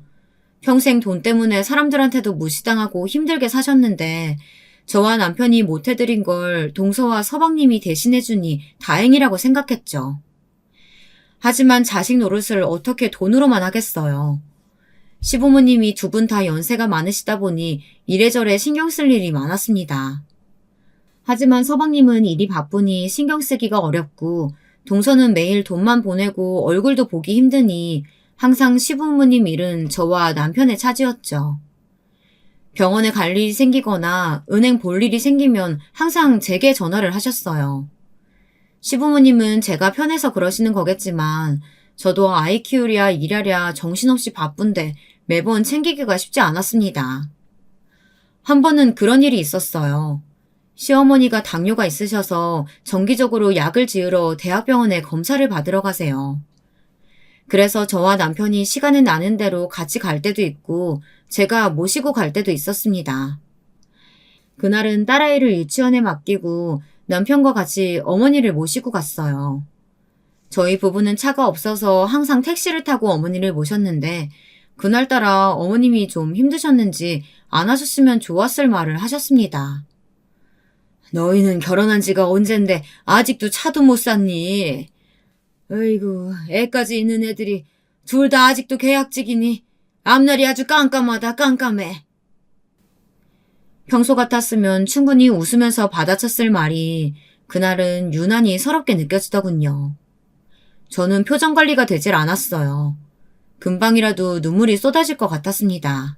평생 돈 때문에 사람들한테도 무시당하고 힘들게 사셨는데 저와 남편이 못해드린 걸 동서와 서방님이 대신해주니 다행이라고 생각했죠. 하지만 자식 노릇을 어떻게 돈으로만 하겠어요. 시부모님이 2분 다 연세가 많으시다 보니 이래저래 신경 쓸 일이 많았습니다. 하지만 서방님은 일이 바쁘니 신경 쓰기가 어렵고 동서는 매일 돈만 보내고 얼굴도 보기 힘드니 항상 시부모님 일은 저와 남편의 차지였죠. 병원에 갈 일이 생기거나 은행 볼 일이 생기면 항상 제게 전화를 하셨어요. 시부모님은 제가 편해서 그러시는 거겠지만 저도 아이 키우랴 일하랴 정신없이 바쁜데 매번 챙기기가 쉽지 않았습니다. 한 번은 그런 일이 있었어요. 시어머니가 당뇨가 있으셔서 정기적으로 약을 지으러 대학병원에 검사를 받으러 가세요. 그래서 저와 남편이 시간은 나는 대로 같이 갈 때도 있고 제가 모시고 갈 때도 있었습니다. 그날은 딸아이를 유치원에 맡기고 남편과 같이 어머니를 모시고 갔어요. 저희 부부는 차가 없어서 항상 택시를 타고 어머니를 모셨는데 그날따라 어머님이 좀 힘드셨는지 안 하셨으면 좋았을 말을 하셨습니다. 너희는 결혼한 지가 언젠데 아직도 차도 못 샀니? 어이구, 애까지 있는 애들이 둘 다 아직도 계약직이니 앞날이 아주 깜깜하다 깜깜해. 평소 같았으면 충분히 웃으면서 받아쳤을 말이 그날은 유난히 서럽게 느껴지더군요. 저는 표정 관리가 되질 않았어요. 금방이라도 눈물이 쏟아질 것 같았습니다.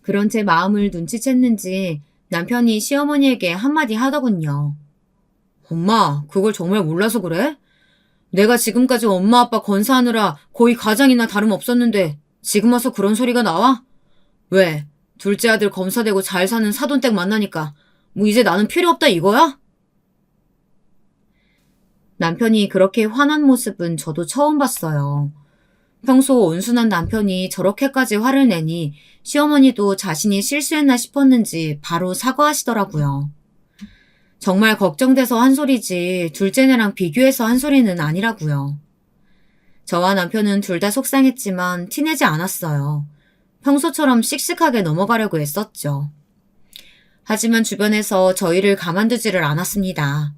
그런 제 마음을 눈치챘는지 남편이 시어머니에게 한마디 하더군요. 엄마, 그걸 정말 몰라서 그래? 내가 지금까지 엄마 아빠 건사하느라 거의 가장이나 다름없었는데 지금 와서 그런 소리가 나와? 왜? 둘째 아들 검사되고 잘 사는 사돈댁 만나니까 뭐 이제 나는 필요 없다 이거야? 남편이 그렇게 화난 모습은 저도 처음 봤어요. 평소 온순한 남편이 저렇게까지 화를 내니 시어머니도 자신이 실수했나 싶었는지 바로 사과하시더라고요. 정말 걱정돼서 한 소리지 둘째네랑 비교해서 한 소리는 아니라고요. 저와 남편은 둘 다 속상했지만 티내지 않았어요. 평소처럼 씩씩하게 넘어가려고 했었죠. 하지만 주변에서 저희를 가만두지를 않았습니다.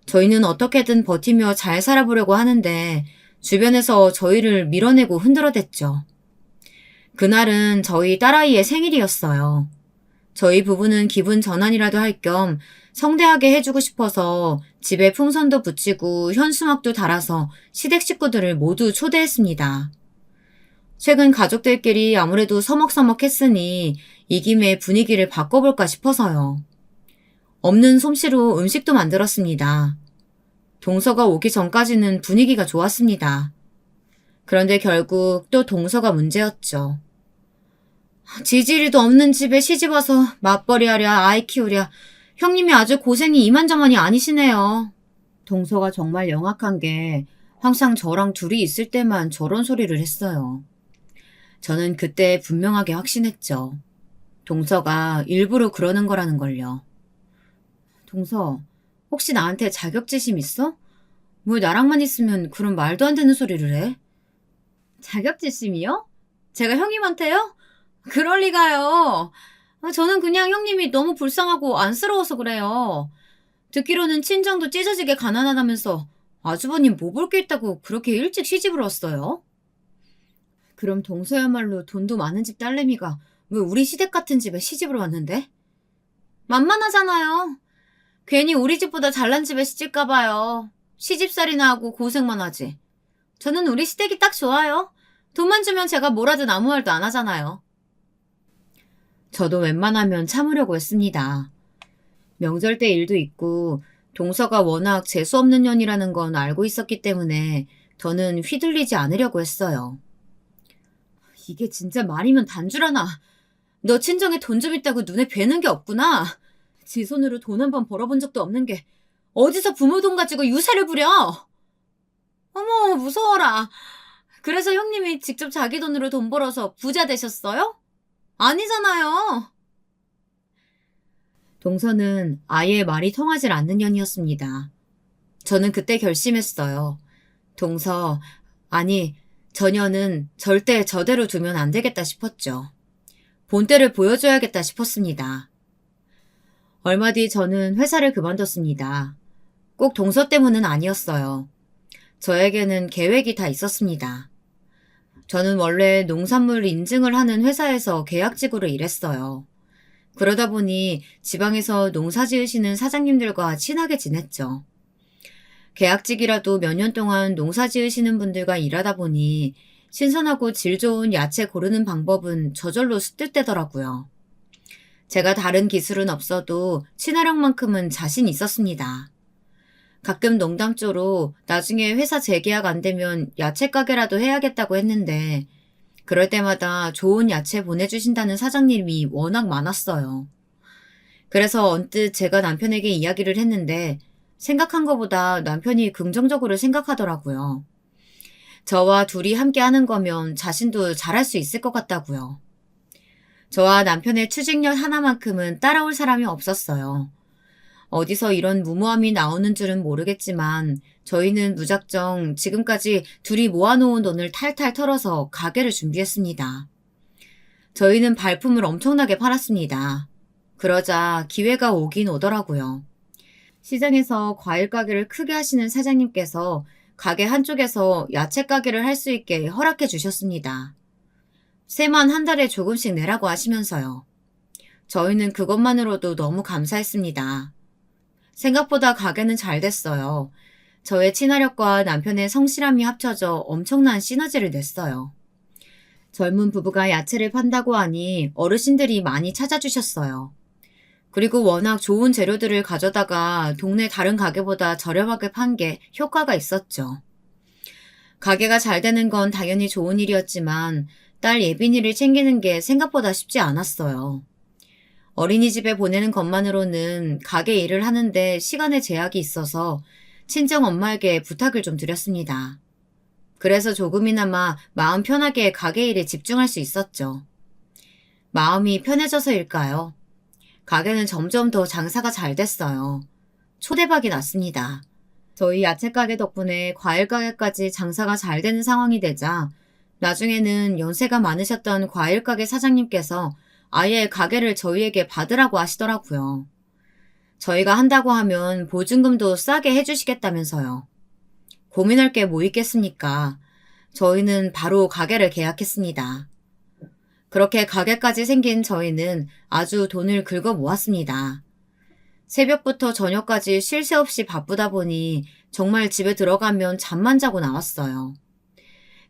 저희는 어떻게든 버티며 잘 살아보려고 하는데 주변에서 저희를 밀어내고 흔들어댔죠. 그날은 저희 딸아이의 생일이었어요. 저희 부부는 기분 전환이라도 할 겸 성대하게 해주고 싶어서 집에 풍선도 붙이고 현수막도 달아서 시댁 식구들을 모두 초대했습니다. 최근 가족들끼리 아무래도 서먹서먹했으니 이 김에 분위기를 바꿔볼까 싶어서요. 없는 솜씨로 음식도 만들었습니다. 동서가 오기 전까지는 분위기가 좋았습니다. 그런데 결국 또 동서가 문제였죠. 지지리도 없는 집에 시집와서 맞벌이하랴 아이 키우랴 형님이 아주 고생이 이만저만이 아니시네요. 동서가 정말 영악한 게 항상 저랑 둘이 있을 때만 저런 소리를 했어요. 저는 그때 분명하게 확신했죠. 동서가 일부러 그러는 거라는 걸요. 동서, 혹시 나한테 자격지심 있어? 뭘 나랑만 있으면 그런 말도 안 되는 소리를 해? 자격지심이요? 제가 형님한테요? 그럴 리가요. 저는 그냥 형님이 너무 불쌍하고 안쓰러워서 그래요. 듣기로는 친정도 찢어지게 가난하다면서 아주버님 뭐 볼 게 있다고 그렇게 일찍 시집을 왔어요? 그럼 동서야말로 돈도 많은 집 딸내미가 왜 우리 시댁 같은 집에 시집을 왔는데? 만만하잖아요. 괜히 우리 집보다 잘난 집에 시집가 봐요. 시집살이나 하고 고생만 하지. 저는 우리 시댁이 딱 좋아요. 돈만 주면 제가 뭘 하든 아무 말도 안 하잖아요. 저도 웬만하면 참으려고 했습니다. 명절 때 일도 있고 동서가 워낙 재수없는 년이라는 건 알고 있었기 때문에 더는 휘둘리지 않으려고 했어요. 이게 진짜 말이면 단주라나. 너 친정에 돈 좀 있다고 눈에 뵈는 게 없구나. 지 손으로 돈 한 번 벌어본 적도 없는 게 어디서 부모 돈 가지고 유세를 부려. 어머 무서워라. 그래서 형님이 직접 자기 돈으로 돈 벌어서 부자 되셨어요? 아니잖아요. 동서는 아예 말이 통하질 않는 년이었습니다. 저는 그때 결심했어요. 동서, 아니, 저 년은 절대 저대로 두면 안 되겠다 싶었죠. 본때를 보여줘야겠다 싶었습니다. 얼마 뒤 저는 회사를 그만뒀습니다. 꼭 동서 때문은 아니었어요. 저에게는 계획이 다 있었습니다. 저는 원래 농산물 인증을 하는 회사에서 계약직으로 일했어요. 그러다 보니 지방에서 농사 지으시는 사장님들과 친하게 지냈죠. 계약직이라도 몇 년 동안 농사 지으시는 분들과 일하다 보니 신선하고 질 좋은 야채 고르는 방법은 저절로 습득되더라고요. 제가 다른 기술은 없어도 친화력만큼은 자신 있었습니다. 가끔 농담조로 나중에 회사 재계약 안 되면 야채 가게라도 해야겠다고 했는데 그럴 때마다 좋은 야채 보내주신다는 사장님이 워낙 많았어요. 그래서 언뜻 제가 남편에게 이야기를 했는데 생각한 것보다 남편이 긍정적으로 생각하더라고요. 저와 둘이 함께 하는 거면 자신도 잘할 수 있을 것 같다고요. 저와 남편의 추진력 하나만큼은 따라올 사람이 없었어요. 어디서 이런 무모함이 나오는 줄은 모르겠지만 저희는 무작정 지금까지 둘이 모아놓은 돈을 탈탈 털어서 가게를 준비했습니다. 저희는 발품을 엄청나게 팔았습니다. 그러자 기회가 오긴 오더라고요. 시장에서 과일 가게를 크게 하시는 사장님께서 가게 한쪽에서 야채 가게를 할 수 있게 허락해 주셨습니다. 세만 한 달에 조금씩 내라고 하시면서요. 저희는 그것만으로도 너무 감사했습니다. 생각보다 가게는 잘 됐어요. 저의 친화력과 남편의 성실함이 합쳐져 엄청난 시너지를 냈어요. 젊은 부부가 야채를 판다고 하니 어르신들이 많이 찾아주셨어요. 그리고 워낙 좋은 재료들을 가져다가 동네 다른 가게보다 저렴하게 판 게 효과가 있었죠. 가게가 잘 되는 건 당연히 좋은 일이었지만 딸 예빈이를 챙기는 게 생각보다 쉽지 않았어요. 어린이집에 보내는 것만으로는 가게 일을 하는데 시간에 제약이 있어서 친정 엄마에게 부탁을 좀 드렸습니다. 그래서 조금이나마 마음 편하게 가게 일에 집중할 수 있었죠. 마음이 편해져서일까요? 가게는 점점 더 장사가 잘 됐어요. 초대박이 났습니다. 저희 야채 가게 덕분에 과일 가게까지 장사가 잘 되는 상황이 되자 나중에는 연세가 많으셨던 과일 가게 사장님께서 아예 가게를 저희에게 받으라고 하시더라고요. 저희가 한다고 하면 보증금도 싸게 해주시겠다면서요. 고민할 게 뭐 있겠습니까? 저희는 바로 가게를 계약했습니다. 그렇게 가게까지 생긴 저희는 아주 돈을 긁어 모았습니다. 새벽부터 저녁까지 쉴 새 없이 바쁘다 보니 정말 집에 들어가면 잠만 자고 나왔어요.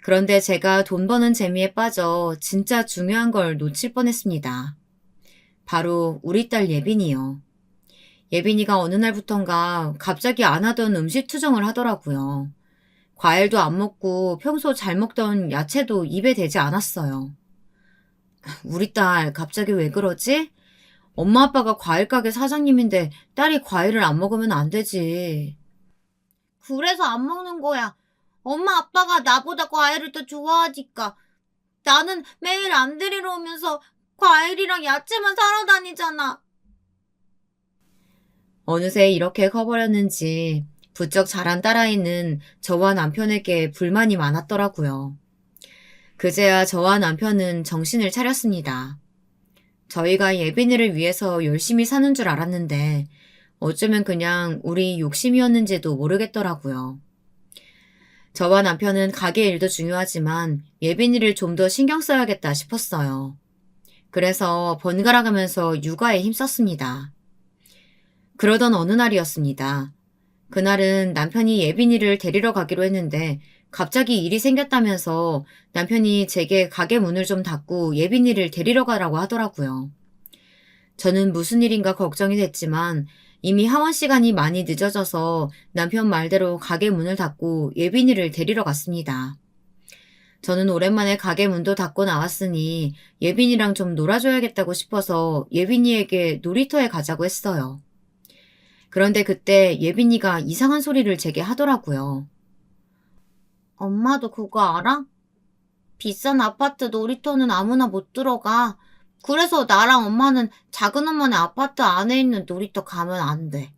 그런데 제가 돈 버는 재미에 빠져 진짜 중요한 걸 놓칠 뻔했습니다. 바로 우리 딸 예빈이요. 예빈이가 어느 날부턴가 갑자기 안 하던 음식 투정을 하더라고요. 과일도 안 먹고 평소 잘 먹던 야채도 입에 대지 않았어요. 우리 딸 갑자기 왜 그러지? 엄마 아빠가 과일 가게 사장님인데 딸이 과일을 안 먹으면 안 되지. 그래서 안 먹는 거야. 엄마 아빠가 나보다 과일을 더 좋아하니까. 나는 매일 안 데리러 오면서 과일이랑 야채만 사러 다니잖아. 어느새 이렇게 커버렸는지 부쩍 자란 딸아이는 저와 남편에게 불만이 많았더라고요. 그제야 저와 남편은 정신을 차렸습니다. 저희가 예빈이를 위해서 열심히 사는 줄 알았는데 어쩌면 그냥 우리 욕심이었는지도 모르겠더라고요. 저와 남편은 가게 일도 중요하지만 예빈이를 좀 더 신경 써야겠다 싶었어요. 그래서 번갈아 가면서 육아에 힘썼습니다. 그러던 어느 날이었습니다. 그날은 남편이 예빈이를 데리러 가기로 했는데 갑자기 일이 생겼다면서 남편이 제게 가게 문을 좀 닫고 예빈이를 데리러 가라고 하더라고요. 저는 무슨 일인가 걱정이 됐지만 이미 하원 시간이 많이 늦어져서 남편 말대로 가게 문을 닫고 예빈이를 데리러 갔습니다. 저는 오랜만에 가게 문도 닫고 나왔으니 예빈이랑 좀 놀아줘야겠다고 싶어서 예빈이에게 놀이터에 가자고 했어요. 그런데 그때 예빈이가 이상한 소리를 제게 하더라고요. 엄마도 그거 알아? 비싼 아파트 놀이터는 아무나 못 들어가. 그래서 나랑 엄마는 작은 엄마네 아파트 안에 있는 놀이터 가면 안 돼.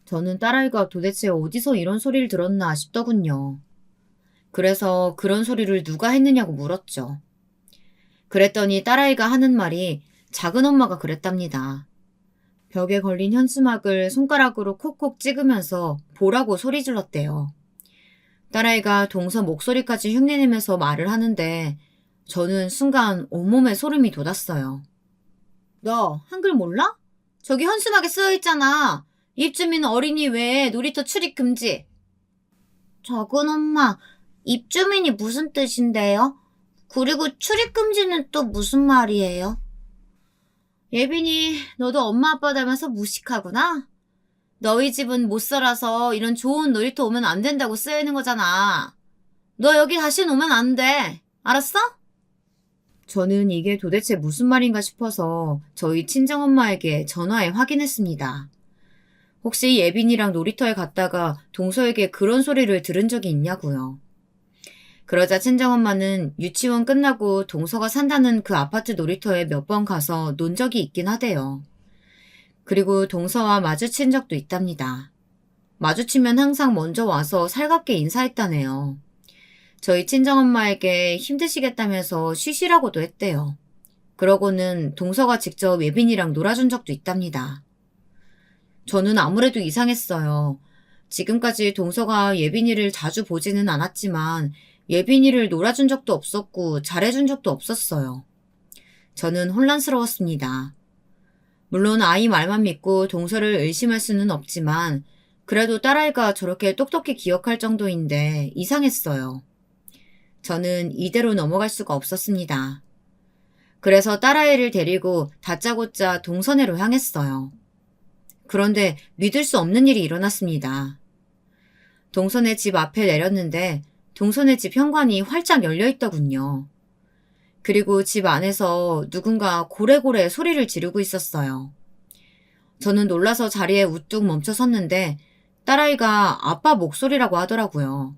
저는 딸아이가 도대체 어디서 이런 소리를 들었나 싶더군요. 그래서 그런 소리를 누가 했느냐고 물었죠. 그랬더니 딸아이가 하는 말이 작은 엄마가 그랬답니다. 벽에 걸린 현수막을 손가락으로 콕콕 찍으면서 보라고 소리 질렀대요. 딸아이가 동서 목소리까지 흉내내면서 말을 하는데 저는 순간 온몸에 소름이 돋았어요. 너 한글 몰라? 저기 현수막에 쓰여있잖아. 입주민 어린이 외에 놀이터 출입 금지. 작은 엄마, 입주민이 무슨 뜻인데요? 그리고 출입 금지는 또 무슨 말이에요? 예빈이, 너도 엄마 아빠 닮아서 무식하구나? 너희 집은 못 살아서 이런 좋은 놀이터 오면 안 된다고 쓰여있는 거잖아. 너 여기 다시는 오면 안 돼. 알았어? 저는 이게 도대체 무슨 말인가 싶어서 저희 친정엄마에게 전화해 확인했습니다. 혹시 예빈이랑 놀이터에 갔다가 동서에게 그런 소리를 들은 적이 있냐고요. 그러자 친정엄마는 유치원 끝나고 동서가 산다는 그 아파트 놀이터에 몇 번 가서 논 적이 있긴 하대요. 그리고 동서와 마주친 적도 있답니다. 마주치면 항상 먼저 와서 살갑게 인사했다네요. 저희 친정엄마에게 힘드시겠다면서 쉬시라고도 했대요. 그러고는 동서가 직접 예빈이랑 놀아준 적도 있답니다. 저는 아무래도 이상했어요. 지금까지 동서가 예빈이를 자주 보지는 않았지만 예빈이를 놀아준 적도 없었고 잘해준 적도 없었어요. 저는 혼란스러웠습니다. 물론 아이 말만 믿고 동서를 의심할 수는 없지만 그래도 딸아이가 저렇게 똑똑히 기억할 정도인데 이상했어요. 저는 이대로 넘어갈 수가 없었습니다. 그래서 딸아이를 데리고 다짜고짜 동서내로 향했어요. 그런데 믿을 수 없는 일이 일어났습니다. 동선의 집 앞에 내렸는데 동선의 집 현관이 활짝 열려 있더군요. 그리고 집 안에서 누군가 고래고래 소리를 지르고 있었어요. 저는 놀라서 자리에 우뚝 멈춰 섰는데 딸아이가 아빠 목소리라고 하더라고요.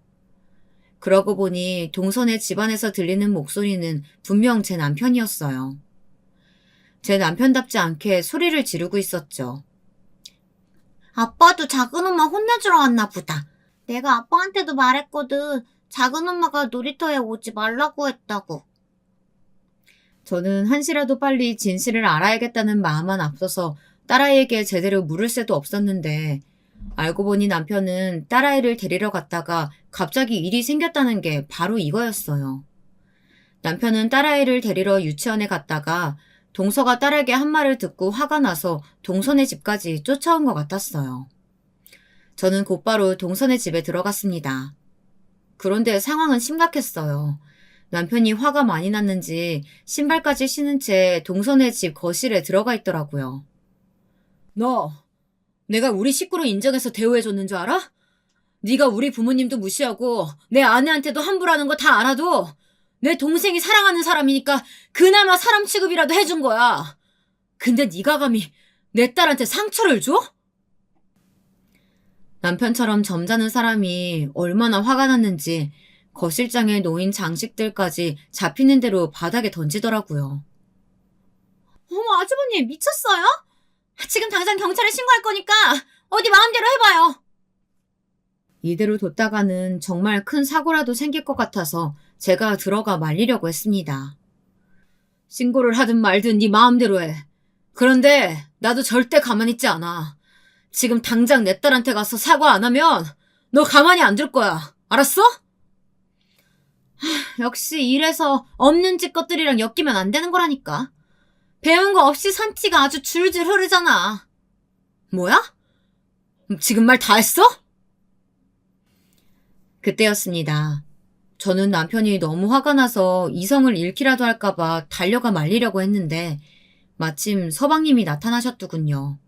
그러고 보니 동선의 집안에서 들리는 목소리는 분명 제 남편이었어요. 제 남편답지 않게 소리를 지르고 있었죠. 아빠도 작은 엄마 혼내주러 왔나 보다. 내가 아빠한테도 말했거든. 작은 엄마가 놀이터에 오지 말라고 했다고. 저는 한시라도 빨리 진실을 알아야겠다는 마음만 앞서서 딸아이에게 제대로 물을 새도 없었는데 알고 보니 남편은 딸아이를 데리러 갔다가 갑자기 일이 생겼다는 게 바로 이거였어요. 남편은 딸아이를 데리러 유치원에 갔다가 동서가 딸에게 한 말을 듣고 화가 나서 동선의 집까지 쫓아온 것 같았어요. 저는 곧바로 동선의 집에 들어갔습니다. 그런데 상황은 심각했어요. 남편이 화가 많이 났는지 신발까지 신은 채 동선의 집 거실에 들어가 있더라고요. 너, 내가 우리 식구로 인정해서 대우해줬는 줄 알아? 네가 우리 부모님도 무시하고 내 아내한테도 함부로 하는 거 다 알아도 내 동생이 사랑하는 사람이니까 그나마 사람 취급이라도 해준 거야. 근데 네가 감히 내 딸한테 상처를 줘? 남편처럼 점잖은 사람이 얼마나 화가 났는지 거실장에 놓인 장식들까지 잡히는 대로 바닥에 던지더라고요. 어머, 아주버님 미쳤어요? 지금 당장 경찰에 신고할 거니까 어디 마음대로 해봐요. 이대로 뒀다가는 정말 큰 사고라도 생길 것 같아서 제가 들어가 말리려고 했습니다. 신고를 하든 말든 네 마음대로 해. 그런데 나도 절대 가만히 있지 않아. 지금 당장 내 딸한테 가서 사과 안 하면 너 가만히 안 둘 거야. 알았어? 역시 이래서 없는 짓 것들이랑 엮이면 안 되는 거라니까. 배운 거 없이 산티가 아주 줄줄 흐르잖아. 뭐야? 지금 말 다 했어? 그때였습니다. 저는 남편이 너무 화가 나서 이성을 잃기라도 할까봐 달려가 말리려고 했는데 마침 서방님이 나타나셨더군요.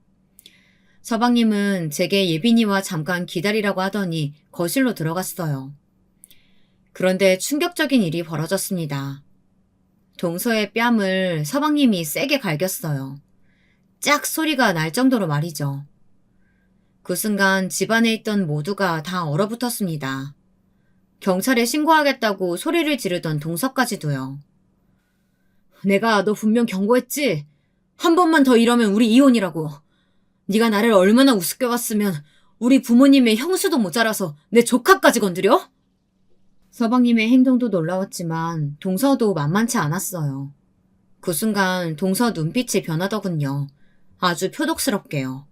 서방님은 제게 예빈이와 잠깐 기다리라고 하더니 거실로 들어갔어요. 그런데 충격적인 일이 벌어졌습니다. 동서의 뺨을 서방님이 세게 갈겼어요. 짝 소리가 날 정도로 말이죠. 그 순간 집안에 있던 모두가 다 얼어붙었습니다. 경찰에 신고하겠다고 소리를 지르던 동서까지도요. 내가 너 분명 경고했지? 한 번만 더 이러면 우리 이혼이라고. 네가 나를 얼마나 우습게 봤으면 우리 부모님의 형수도 모자라서 내 조카까지 건드려? 서방님의 행동도 놀라웠지만 동서도 만만치 않았어요. 그 순간 동서 눈빛이 변하더군요. 아주 표독스럽게요.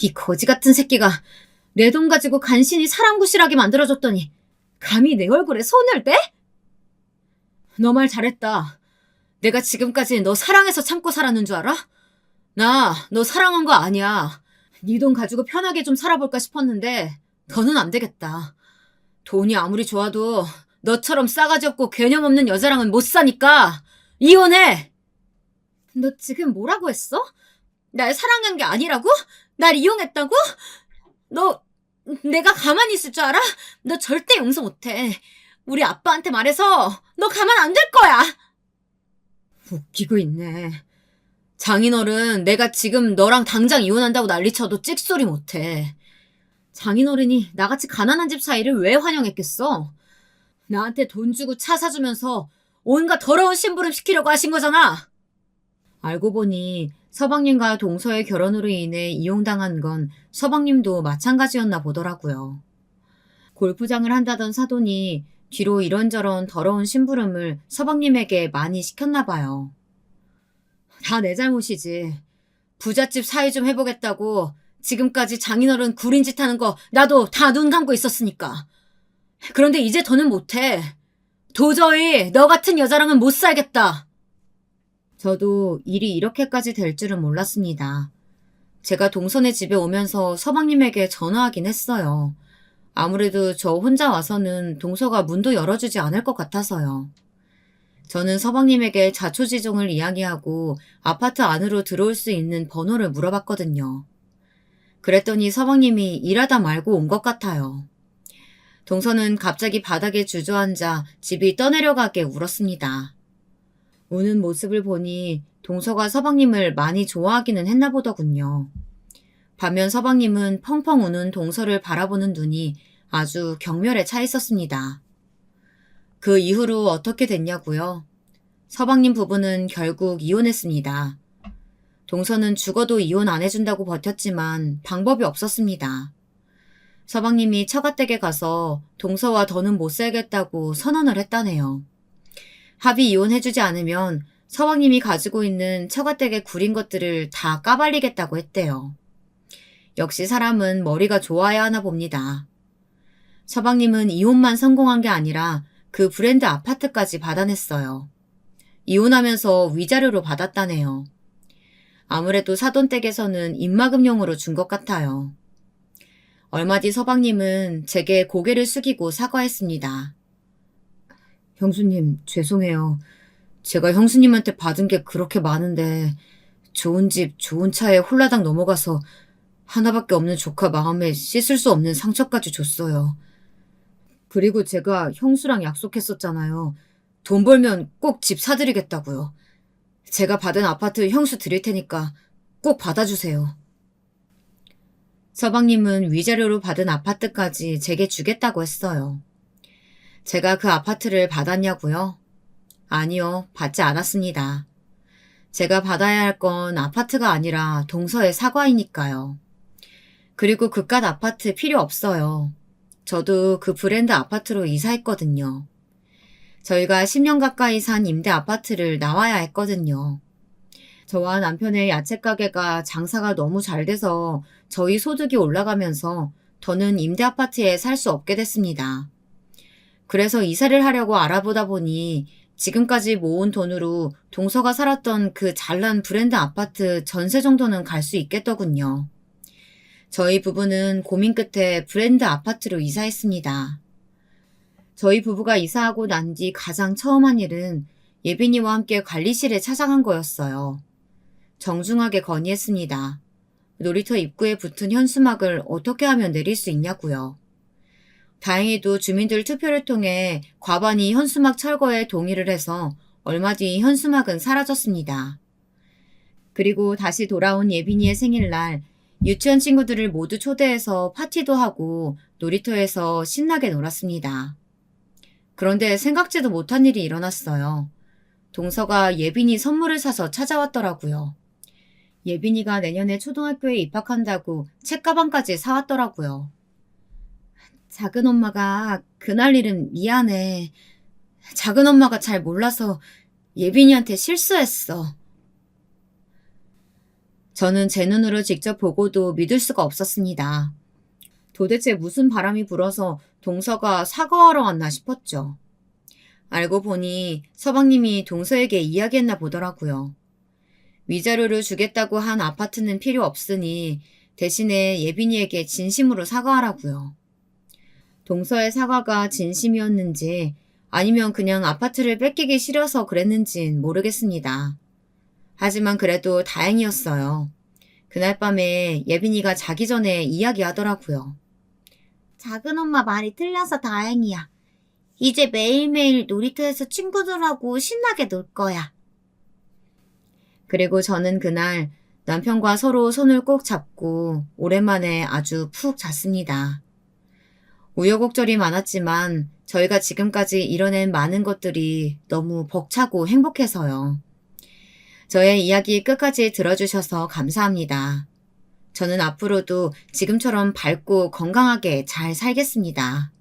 이 거지 같은 새끼가 내 돈 가지고 간신히 사람 구실하게 만들어줬더니 감히 내 얼굴에 손을 대? 너 말 잘했다. 내가 지금까지 너 사랑해서 참고 살았는 줄 알아? 나 너 사랑한 거 아니야. 네 돈 가지고 편하게 좀 살아볼까 싶었는데 더는 안 되겠다. 돈이 아무리 좋아도 너처럼 싸가지 없고 개념 없는 여자랑은 못 사니까 이혼해! 너 지금 뭐라고 했어? 날 사랑한 게 아니라고? 날 이용했다고? 너 내가 가만히 있을 줄 알아? 너 절대 용서 못해. 우리 아빠한테 말해서 너 가만 안 둘 거야. 웃기고 있네. 장인어른, 내가 지금 너랑 당장 이혼한다고 난리쳐도 찍소리 못해. 장인어른이 나같이 가난한 집 사이를 왜 환영했겠어? 나한테 돈 주고 차 사주면서 온갖 더러운 심부름 시키려고 하신 거잖아. 알고 보니 서방님과 동서의 결혼으로 인해 이용당한 건 서방님도 마찬가지였나 보더라고요. 골프장을 한다던 사돈이 뒤로 이런저런 더러운 심부름을 서방님에게 많이 시켰나 봐요. 다 내 잘못이지. 부잣집 사위 좀 해보겠다고 지금까지 장인어른 구린 짓 하는 거 나도 다 눈 감고 있었으니까. 그런데 이제 더는 못해. 도저히 너 같은 여자랑은 못 살겠다. 저도 일이 이렇게까지 될 줄은 몰랐습니다. 제가 동선의 집에 오면서 서방님에게 전화하긴 했어요. 아무래도 저 혼자 와서는 동서가 문도 열어주지 않을 것 같아서요. 저는 서방님에게 자초지종을 이야기하고 아파트 안으로 들어올 수 있는 번호를 물어봤거든요. 그랬더니 서방님이 일하다 말고 온 것 같아요. 동서는 갑자기 바닥에 주저앉아 집이 떠내려가게 울었습니다. 우는 모습을 보니 동서가 서방님을 많이 좋아하기는 했나 보더군요. 반면 서방님은 펑펑 우는 동서를 바라보는 눈이 아주 경멸에 차 있었습니다. 그 이후로 어떻게 됐냐고요? 서방님 부부는 결국 이혼했습니다. 동서는 죽어도 이혼 안 해준다고 버텼지만 방법이 없었습니다. 서방님이 처가댁에 가서 동서와 더는 못 살겠다고 선언을 했다네요. 합의 이혼해주지 않으면 서방님이 가지고 있는 처가댁에 구린 것들을 다 까발리겠다고 했대요. 역시 사람은 머리가 좋아야 하나 봅니다. 서방님은 이혼만 성공한 게 아니라 그 브랜드 아파트까지 받아냈어요. 이혼하면서 위자료로 받았다네요. 아무래도 사돈댁에서는 입막음용으로 준 것 같아요. 얼마 뒤 서방님은 제게 고개를 숙이고 사과했습니다. 형수님, 죄송해요. 제가 형수님한테 받은 게 그렇게 많은데 좋은 집, 좋은 차에 홀라당 넘어가서 하나밖에 없는 조카 마음에 씻을 수 없는 상처까지 줬어요. 그리고 제가 형수랑 약속했었잖아요. 돈 벌면 꼭 집 사드리겠다고요. 제가 받은 아파트 형수 드릴 테니까 꼭 받아주세요. 서방님은 위자료로 받은 아파트까지 제게 주겠다고 했어요. 제가 그 아파트를 받았냐고요? 아니요, 받지 않았습니다. 제가 받아야 할 건 아파트가 아니라 동서의 사과이니까요. 그리고 그깟 아파트 필요 없어요. 저도 그 브랜드 아파트로 이사했거든요. 저희가 10년 가까이 산 임대 아파트를 나와야 했거든요. 저와 남편의 야채 가게가 장사가 너무 잘 돼서 저희 소득이 올라가면서 더는 임대 아파트에 살 수 없게 됐습니다. 그래서 이사를 하려고 알아보다 보니 지금까지 모은 돈으로 동서가 살았던 그 잘난 브랜드 아파트 전세 정도는 갈 수 있겠더군요. 저희 부부는 고민 끝에 브랜드 아파트로 이사했습니다. 저희 부부가 이사하고 난 뒤 가장 처음 한 일은 예빈이와 함께 관리실에 찾아간 거였어요. 정중하게 건의했습니다. 놀이터 입구에 붙은 현수막을 어떻게 하면 내릴 수 있냐고요. 다행히도 주민들 투표를 통해 과반이 현수막 철거에 동의를 해서 얼마 뒤 현수막은 사라졌습니다. 그리고 다시 돌아온 예빈이의 생일날 유치원 친구들을 모두 초대해서 파티도 하고 놀이터에서 신나게 놀았습니다. 그런데 생각지도 못한 일이 일어났어요. 동서가 예빈이 선물을 사서 찾아왔더라고요. 예빈이가 내년에 초등학교에 입학한다고 책가방까지 사왔더라고요. 작은 엄마가 그날 일은 미안해. 작은 엄마가 잘 몰라서 예빈이한테 실수했어. 저는 제 눈으로 직접 보고도 믿을 수가 없었습니다. 도대체 무슨 바람이 불어서 동서가 사과하러 왔나 싶었죠. 알고 보니 서방님이 동서에게 이야기했나 보더라고요. 위자료를 주겠다고 한 아파트는 필요 없으니 대신에 예빈이에게 진심으로 사과하라고요. 동서의 사과가 진심이었는지 아니면 그냥 아파트를 뺏기기 싫어서 그랬는진 모르겠습니다. 하지만 그래도 다행이었어요. 그날 밤에 예빈이가 자기 전에 이야기하더라고요. 작은 엄마 말이 틀려서 다행이야. 이제 매일매일 놀이터에서 친구들하고 신나게 놀 거야. 그리고 저는 그날 남편과 서로 손을 꼭 잡고 오랜만에 아주 푹 잤습니다. 우여곡절이 많았지만 저희가 지금까지 이뤄낸 많은 것들이 너무 벅차고 행복해서요. 저의 이야기 끝까지 들어주셔서 감사합니다. 저는 앞으로도 지금처럼 밝고 건강하게 잘 살겠습니다.